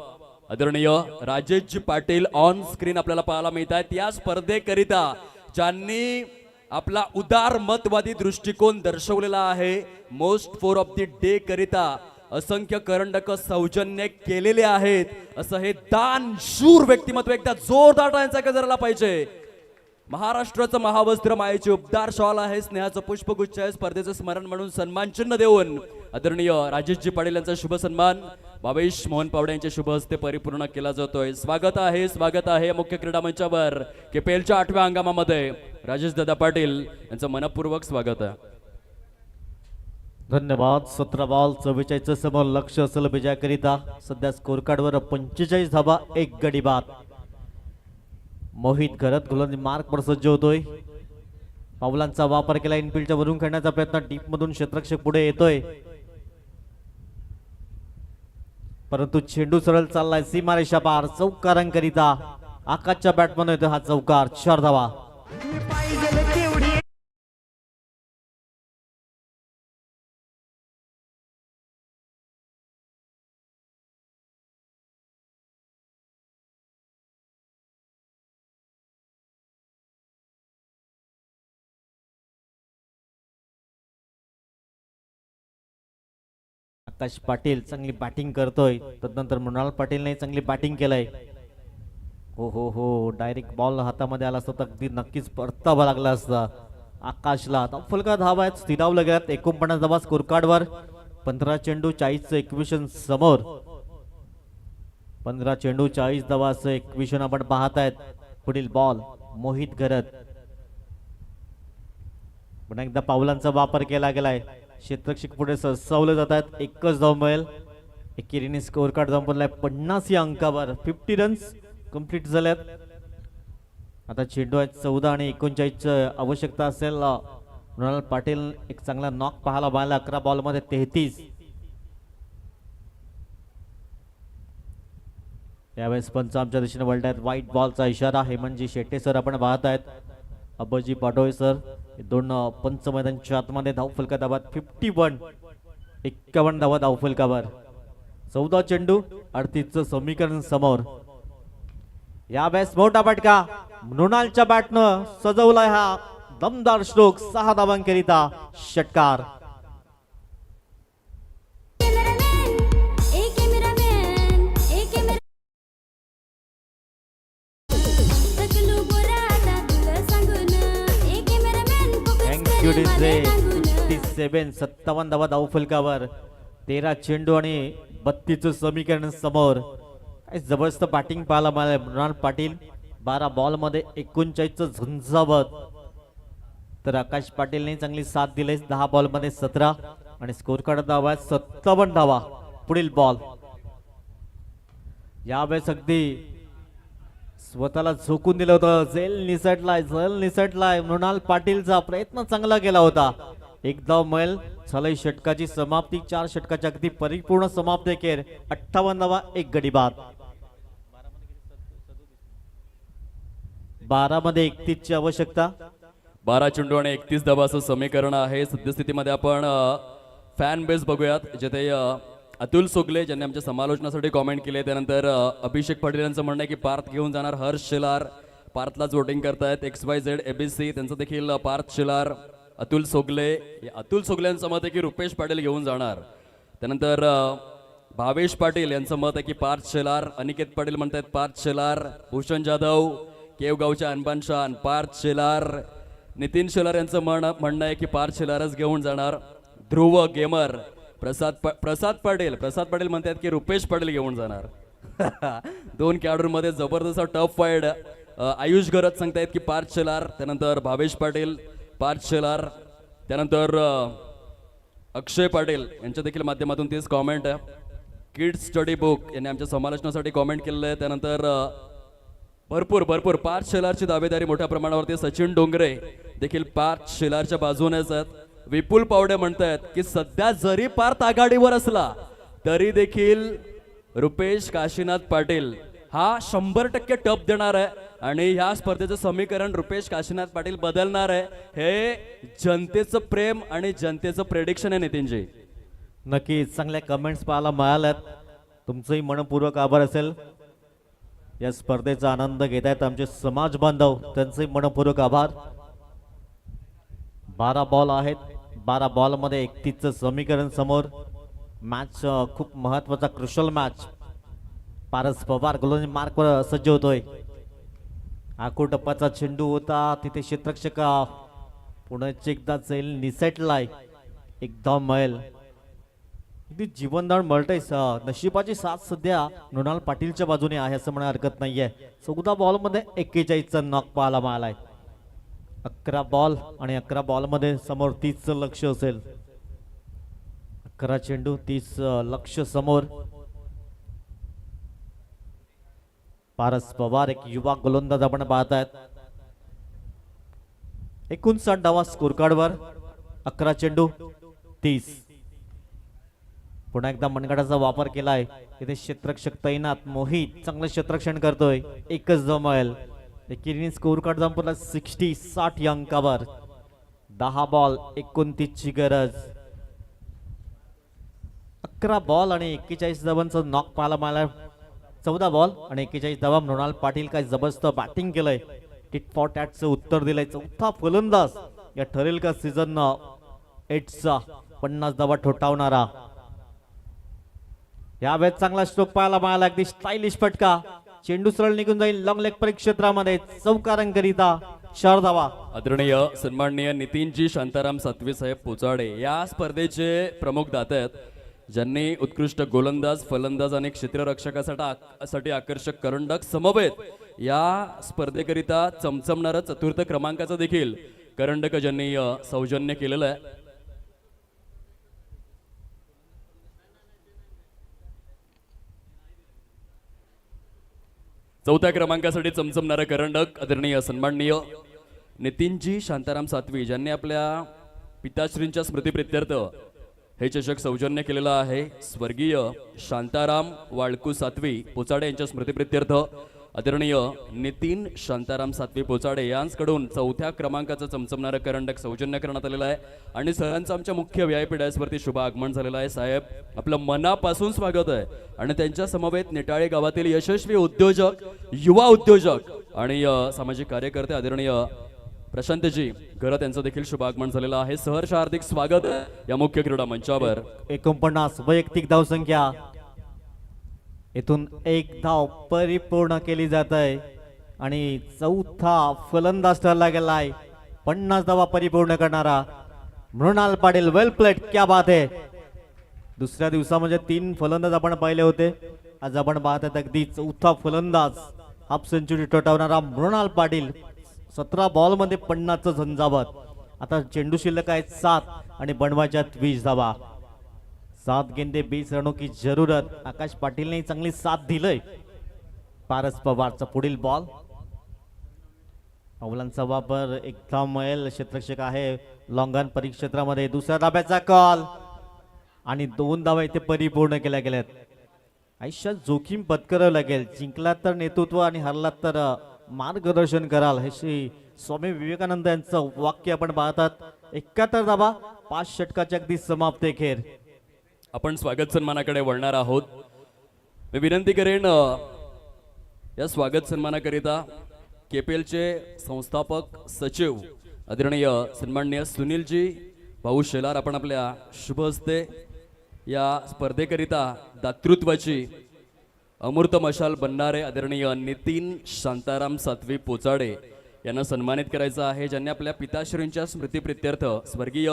Speaker 3: आदरणीय राजेशजी पाटील ऑन स्क्रीन आपल्याला पाहायला मिळत आहेत. या स्पर्धेकरिता ज्यांनी आपला उदारमतवादी दृष्टिकोन दर्शवलेला आहे, मोस्ट 4 ऑफ द डे करिता असंख्य करंडक सौजन्य केलेले आहेत, असं हे दानशूर व्यक्तिमत्व एकदा जोरदार टाळ्यांचा गजराला पाहिजे. महाराष्ट्राचं महावस्त्र, मायेचे उबदार शॉल आहे, स्नेहाचं पुष्पगुच्छ आहे. स्पर्धेचं स्मरण म्हणून सन्मान चिन्ह देऊन आदरणीय राजेशजी पाटील यांचा शुभ सन्मान भावेश मोहन पावडे यांच्या शुभ हस्ते परिपूर्ण केला जातोय. स्वागत आहे मुख्य क्रीडा मंचावर. KPLच्या 8व्या हंगामामध्ये राजेश दादा पाटील यांचं मनपूर्वक स्वागत आहे.
Speaker 1: धन्यवाद. 17 बॉल 44 समोर लक्ष असेल विजयाकरिता. सध्या स्कोर कार्डवर 45 धावा, एक गडी बाद. मोहित घरत गोलंदाजी मार्कवर सज्ज होतोय. पावलांचा वापर केला. इनफिल्डच्या वरून खेळण्याचा प्रयत्न, डीप मधून क्षेत्ररक्षक पुढे येतोय, परंतु चेंडू सरळ चाललाय सीमारेषा पार. चौकारांकरिता आकाशच्या बॅटमध्ये येतोय हा चौकार, 4 धावा. आकाश पाटील चांगली बॅटिंग करतोय. तदनंतर मृणाल पाटीलने चांगली बॅटिंग केलंय. हो डायरेक्ट बॉल हातामध्ये आला असता तर अगदी नक्कीच परतावा लागला असता आकाशला. फलका धावा आहेत, स्थिरावलं गेल्यात. 49 धावा स्कोर कार्डवर. 15 चेंडू 40चं इक्वेशन समोर. 15 चेंडू 40 धावाचं इक्वेशन आपण पाहत आहेत. पुढील बॉल मोहित घरत. पुन्हा एकदा पावलांचा वापर केला गेलाय. क्षेत्ररक्षक पुढे सरसावले जात आहेत. एकच धाव मिळेल. एकेरीने स्कोअर कार्ड संपलाय 50 या अंकावर. 50 रन्स कंप्लीट झाल्यात. आता चेंडू आहेत 14 आणि 39 आवश्यकता असेल. मृणाल पाटील एक चांगला नॉक पाहायला मिळाला. 11 बॉलमध्ये 33. यावेळेस पंच आमच्या दिशेने वळत आहेत. व्हाईट बॉलचा इशारा. हेमंतजी शेट्टे सर आपण पाहत आहेत. अब्बाजी पाटोळे सर हे दोन पंच मैदानच्या आतमध्ये धाव फलकादाबाद. 51 51 धावा धाव फलकावर. 14 चेंडू 38चं समीकरण समोर. यावेळेस मोठा फटका मृणालच्या बॅटनं सजवलाय हा दमदार स्ट्रोक. 6 धावांकरिता षटकार. Thank you DJ. 57 57 धावा धाव फलकावर. 13 चेंडू आणि 32चं समीकरण समोर. काय जबरदस्त बॅटिंग पाहायला मिळालं. मृणाल पाटील 12 बॉलमध्ये 39चं झुंजावत. तर आकाश पाटीलने चांगली साथ दिली. 10 बॉलमध्ये 17 आणि स्कोर कार्ड धावा 57 धावा. पुढील बॉल. यावेळेस अगदी स्वतःला झोकून दिलं होतं. झेल निसटलाय. मृणाल पाटीलचा प्रयत्न चांगला केला होता. एकदा मैल झालंय षटकाची समाप्ती. 4 षटकाची अगदी परिपूर्ण समाप्ती केर. 58 धावा 1 गडी बाद. 12 मध्ये 31 ची आवश्यकता.
Speaker 3: 12 चेंडू आणि 31 धावाचं समीकरण आहे. सद्यस्थितीमध्ये आपण फॅन बेस बघूयात, जिथे अतुल सोगले ज्यांनी आमच्या समालोचनासाठी कॉमेंट केले. त्यानंतर अभिषेक पाटील यांचं म्हणणं आहे की पार्थ घेऊन जाणार. हर्ष शेलार पार्थलाच वोटिंग करतायत. XYZ ABC त्यांचं देखील पार्थ शेलार. अतुल सोगले यांचं मत आहे की रुपेश पाटील घेऊन जाणार. त्यानंतर भावेश पाटील यांचं मत आहे की पार्थ शेलार. अनिकेत पाटील म्हणतात पार्थ शेलार. भूषण जाधव केवगावच्या अनबान शान पार्थ शेलार. नितीन शेलार यांचं म्हणणं आहे की पार्थ शेलारच घेऊन जाणार. ध्रुव गेमर प्रसाद पाटील म्हणतात की रुपेश पाटील घेऊन जाणार. 2 खेळाडूंमध्ये जबरदस्त टफ फाईट. आयुष गरज सांगतायत की पार्थ शेलार. त्यानंतर भावेश पाटील पार्थ शेलार. त्यानंतर अक्षय पाटील यांच्या देखील माध्यमातून तीच कॉमेंट आहे. किड्स स्टडी बुक यांनी आमच्या समालोचनासाठी कॉमेंट केलेलं आहे. त्यानंतर भरपूर पार्थ शेलारची दावेदारी मोठ्या प्रमाणावरती. सचिन डोंगरे देखील पार्थ शेलारच्या बाजूनेच आहेत. विपुल पावडे म्हणतायत की सध्या जरी पार्थ आघाडीवर असला तरी देखील रुपेश काशीनाथ पाटील हा 100% टप देणार आहे आणि ह्या स्पर्धेचं समीकरण रुपेश काशीनाथ पाटील बदलणार आहे. हे जनतेचं प्रेम आणि जनतेचं प्रेडिक्शन आहे. नितीनजी
Speaker 1: नक्कीच चांगल्या कमेंट्स पाहायला मिळाल्यात. तुमचंही मनपूर्वक आभार असेल. या स्पर्धेचा आनंद घेत आहेत आमचे समाज बांधव, त्यांचंही मनपूर्वक आभार. 12 बॉल आहेत. 12 बॉलमध्ये 31चं समीकरण समोर. मॅच खूप महत्वाचा क्रुशल मॅच. पारस पवार गोलंदाजी मार्कवर सज्ज होतोय. आकोटप्पाचा चेंडू होता तिथे क्षेत्ररक्षक पुण्याचे एकदा चेल निसटलाय. एकदा मैल अगदी जीवनदान मळतय. नशिबाची साथ सध्या मृणाल पाटीलच्या बाजूने आहे असं म्हणा हरकत नाहीये. 14 बॉलमध्ये 41चा नॉक पाहायला मिळालाय. 11 बॉल आणि 11 बॉलमध्ये समोर 30चं लक्ष असेल. 11 चेंडू 30 लक्ष समोर. पारस पवार एक युवा गोलंदाज आपण पाहतायत. 59 धावा स्कोर कार्डवर. 11 चेंडू 30. पुन्हा एकदा मनगटाचा वापर केलाय. इथे क्षेत्ररक्षक तैनात. मोहित चांगलं क्षेत्ररक्षण करतोय. एकच जमायल. एकेरीने स्कोर कार्ड संपला 60 या अंकावर. 10 बॉल 29 ची गरज. 11 बॉल आणि 41 धावांचं नॉक पाहायला मिळाला. 14 बॉल आणि 41 धावा. मृणाल पाटील काय जबरदस्त बॅटिंग केलंय. टिट फॉर टॅटचं उत्तर दिलंय. चौथा फलंदाज या ठरेल का सीझन 8चा 50 धावा ठोठावणारा. यावेळेस चांगला स्ट्रोक पाहायला मिळाला. अगदी स्टायलिश फटका. चेंडू सरळ निघून जाईल लॉंग लेग परिक्षेत्रामध्ये. चौकारांकरिता 4 धावा.
Speaker 3: आदरणीय सन्माननीय नितीनजी शांताराम सातवी साहेब पोचाडे या स्पर्धेचे प्रमुख दाते आहेत, ज्यांनी उत्कृष्ट गोलंदाज, फलंदाज आणि क्षेत्ररक्षकासाठी आकर्षक करंडक समवेत या स्पर्धेकरिता चमचमणारं चतुर्थ क्रमांकाचं देखील करंडक ज्यांनी सौजन्य केलेलं आहे. चौथ्या क्रमांकासाठी चमचमणारा करंडक आदरणीय सन्माननीय नितीनजी शांताराम सातवी ज्यांनी आपल्या पिताश्रींच्या स्मृतीप्रित्यर्थ हे चषक सौजन्य केलेलं आहे. स्वर्गीय शांताराम वाळकू सातवी पोचाडे यांच्या स्मृतीप्रित्यर्थ आदरणीय नितीन शांताराम सातवी पोचाडे यांकडून चौथ्या क्रमांकाचं चमचमणारं करंडक सौजन्य करण्यात आलेलं आहे. आणि सरांचं आमच्या मुख्य व्हीआयपी डॅशवरती शुभ आगमन झालेलं आहे. साहेब आपलं मनापासून स्वागत आहे. आणि त्यांच्या समवेत निटाळे गावातील यशस्वी उद्योजक, युवा उद्योजक आणि सामाजिक कार्यकर्ते आदरणीय प्रशांतजी घरत यांचं देखील शुभ आगमन झालेलं आहे. सहर्ष हार्दिक स्वागत या मुख्य क्रीडा मंचावर.
Speaker 1: 49 वैयक्तिक धावसंख्या, इथून एक धाव परिपूर्ण केली जात आहे आणि चौथा फलंदाज ठरला गेलाय 50 धावा परिपूर्ण करणारा मृणाल पाटील. वेल प्लेट, क्या बात आहे. दुसऱ्या दिवसा म्हणजे 3 फलंदाज आपण पाहिले होते, आज आपण पाहत आहेत अगदी चौथा फलंदाज हाफ सेंचुरी ठोठावणारा मृणाल पाटील. 17 बॉल मध्ये 50चं झंझावत. आता चेंडू शिल्लक आहेत 7 आणि बनवायच्या 20 धावा. 7 गेंदे 20 रनों की जरूरत. आकाश पाटीलने चांगली साथ दिलंय. पारस पवारचा पुढील बॉल, अवलांचा वापर, एक धाव मिळेल. क्षेत्ररक्षक आहे लॉंगन परिक्षेत्रामध्ये. दुसऱ्या धाब्याचा कॉल आणि 2 धावा इथे परिपूर्ण केल्या गेल्यात. आयुष्यात जोखीम पत्करावं लागेल. जिंकलात तर नेतृत्व आणि हरलात तर मार्गदर्शन कराल, हे श्री स्वामी विवेकानंद यांचं वाक्य आपण पाहतात. 71 धावा 5 षटकाच्या अगदी समाप्ती खेर.
Speaker 3: आपण स्वागत सन्मानाकडे वळणार आहोत. मी विनंती करेन या स्वागत सन्मानाकरिता केपीएलचे संस्थापक सचिव आदरणीय सन्माननीय सुनीलजी भाऊ शेलार आपण आपल्या शुभ हस्ते या स्पर्धेकरिता दातृत्वाची अमूर्त मशाल बनणारे आदरणीय नितीन शांताराम सातवी पोचाडे यांना सन्मानित करायचं आहे, ज्यांनी आपल्या पिताश्रींच्या स्मृतीप्रित्यर्थ स्वर्गीय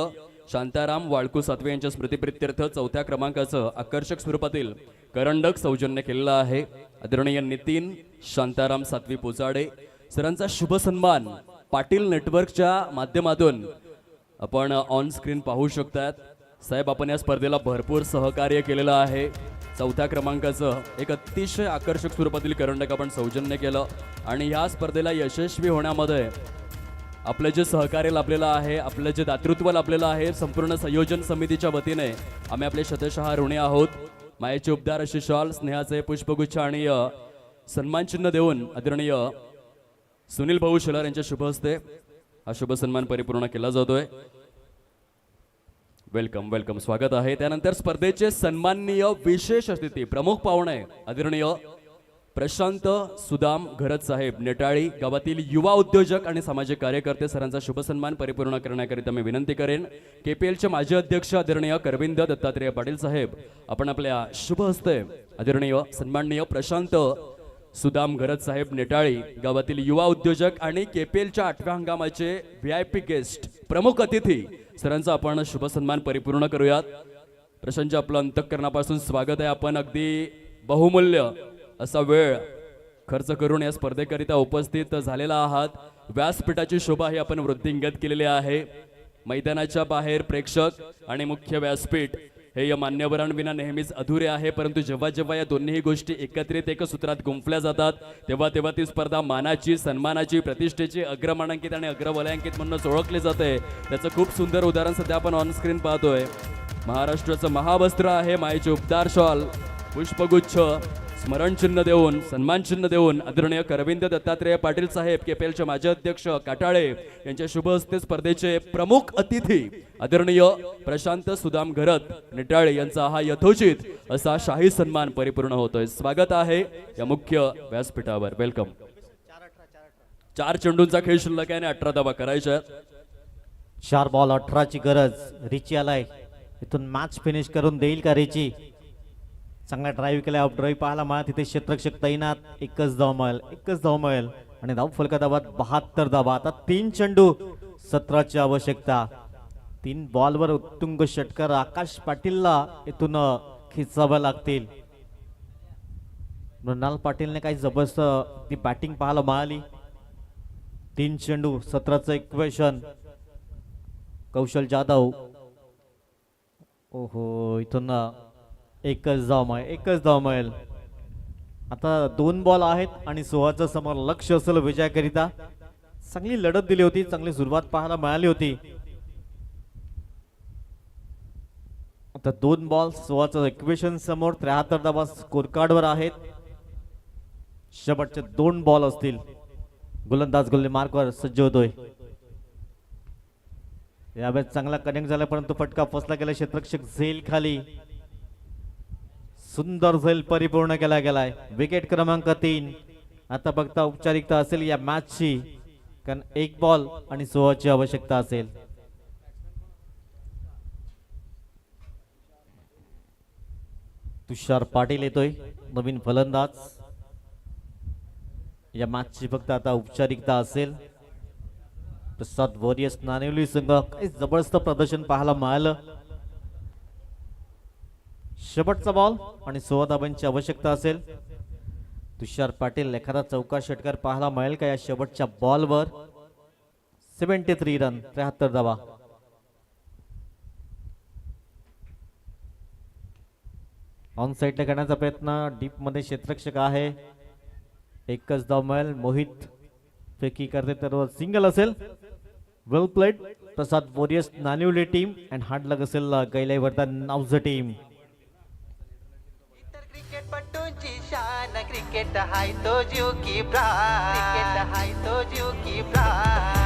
Speaker 3: शांताराम वाळकू सातवे यांच्या स्मृतीप्रित्यर्थ चौथ्या क्रमांकाचं आकर्षक स्वरूपातील करंडक सौजन्य केलेलं आहे. आदरणीय नितीन शांताराम सातवी पोचाडे सरांचा शुभ सन्मान पाटील नेटवर्कच्या माध्यमातून आपण ऑन स्क्रीन पाहू शकतात. साहेब आपण या स्पर्धेला भरपूर सहकार्य केलेलं आहे. चौथ्या क्रमांकाचं एक अतिशय आकर्षक स्वरूपातील करंडक आपण सौजन्य केलं आणि या स्पर्धेला यशस्वी होण्यामध्ये आपलं जे सहकार्य लाभलेलं आहे, आपलं जे दातृत्व लाभलेलं आहे, संपूर्ण संयोजन समितीच्या वतीने आम्ही आपले शतशः ऋणी आहोत. मायेचे उपदार अशी शॉल, स्नेहाचे पुष्पगुच्छ आणि सन्मानचिन्ह देऊन आदरणीय सुनील भाऊ शेलार यांच्या शुभ हस्ते हा शुभ सन्मान परिपूर्ण केला जातोय. वेलकम वेलकम, स्वागत आहे. त्यानंतर स्पर्धेचे सन्माननीय विशेष अतिथी प्रमुख पाहुणे आदरणीय प्रशांत सुदाम घरत साहेब नेटाळी गावातील युवा उद्योजक आणि सामाजिक कार्यकर्ते सरांचा शुभ सन्मान परिपूर्ण करण्याकरिता मी विनंती करेन. केपीएलचे माजी अध्यक्ष आदरणीय करविंद दत्तात्रेय पाटील साहेब आपण आपल्या शुभ हस्ते आदरणीय सन्माननीय प्रशांत सुदाम घरत साहेब नेटाळी गावातील युवा उद्योजक आणि केपीएलच्या 8व्या हंगामाचे व्हीआयपी गेस्ट प्रमुख अतिथी सरांचा आपण शुभ सन्मान परिपूर्ण करूयात. प्रशांतजी आपलं अंतःकरणापासून स्वागत आहे. आपण अगदी बहुमूल्य असा वेळ खर्च करून या स्पर्धेकरिता उपस्थित झालेला आहात. व्यासपीठाची शोभा ही आपण वृद्धिंगत केलेली आहे. मैदानाच्या बाहेर प्रेक्षक आणि मुख्य व्यासपीठ हे या मान्यवरांविना नेहमीच अधुरे आहे, परंतु जेव्हा जेव्हा या दोन्ही गोष्टी एकत्रित एका सूत्रात गुंफल्या जातात तेव्हा तेव्हा ती स्पर्धा मानाची, सन्मानाची, प्रतिष्ठेची, अग्रमानांकित आणि अग्रवलयांकित म्हणूनच ओळखली जाते. त्याचं खूप सुंदर उदाहरण सध्या आपण ऑन स्क्रीन पाहतोय. महाराष्ट्राचं महावस्त्र आहे मायेचे उपदार शॉल, पुष्पगुच्छ, स्मरणचिन्ह देऊन, सन्मानचिन्ह देऊन आदरणीय करविंद दत्तात्रेय पाटील साहेब केपीएलचे माजी अध्यक्ष काटाळे यांच्या शुभ हस्ते स्पर्धेचे प्रमुख अतिथी आदरणीय प्रशांत सुदाम घरत निटाळे यांचा हा यथोचित असा शाही सन्मान परिपूर्ण होतोय. स्वागत आहे या मुख्य व्यासपीठावर. वेलकम. 4 चेंडूंचा खेळ शिल्लक आहे आणि 18 धावा करायच्या.
Speaker 1: 4 बॉल 18ची गरज. रिची आलाय, इथून मॅच फिनिश करून देईल का रिची? चांगला ड्राईव्ह केला, ऑफ ड्राईव्ह पाहायला मला तिथे क्षेत्ररक्षक तैनात. एकच धाव मिळेल आणि धाव फलका धावात 72 धावा. आता 3 चेंडू 17ची आवश्यकता. 3 बॉलवर उत्तुंग षटकार आकाश पाटीलला इथून खिचाव्या लागतील. मृणाल पाटीलने काही जबरदस्त ती बॅटिंग पाहायला मिळाली. 3 चेंडू 17चं इक्वेशन. कौशल जाधव, ओहो, इथून एकच धाव मिळेल. आता 2 बॉल आहेत आणि सोहाचं समोर लक्ष असेल विजयाकरिता. चांगली लढत दिली होती, चांगली सुरुवात पाहायला मिळाली होती. आता 2 बॉल सोहाचं इक्वेशन समोर 73 धावा स्कोर कार्डवर आहेत. शेवटचे 2 बॉल असतील. गोलंदाज गोलंदाज मार्कवर सज्ज होतोय. यावेळेस चांगला कनेक्ट झाला परंतु फटका फसला गेला. क्षेत्ररक्षक झेल खाली. सुंदर झेल परिपूर्ण केला गेलाय. विकेट क्रमांक 3. आता फक्त औपचारिकता असेल या मॅचची, कारण 1 बॉल आणि सोहाची आवश्यकता असेल. तुषार पाटील येतोय, नवीन फलंदाज. या मॅचची फक्त आता औपचारिकता असेल. प्रसाद वॉरियर्स नाणेवली संघ काही जबरदस्त प्रदर्शन पाहायला मिळालं. शेवटचा बॉल आणि 16 धावांची आवश्यकता असेल. तुषार पाटील एखादा चौका षटकार पाहायला मिळेल का या शेवटच्या बॉलवर. 73 रन, 73 धावा. ऑन साईडला करण्याचा प्रयत्न, डीप मध्ये क्षेत्ररक्षक आहे. एकच धाव मिळेल. मोहित फेकी करते तर सिंगल असेल. Well played. Prasad warriors Naniwali team and hard लग असेल गैलाई वर्धन नावज टीम.
Speaker 7: क्रिकेटपटूंची शान क्रिकेट हाय तो जीव की प्राण. क्रिकेट हाय तो जीव की प्राण.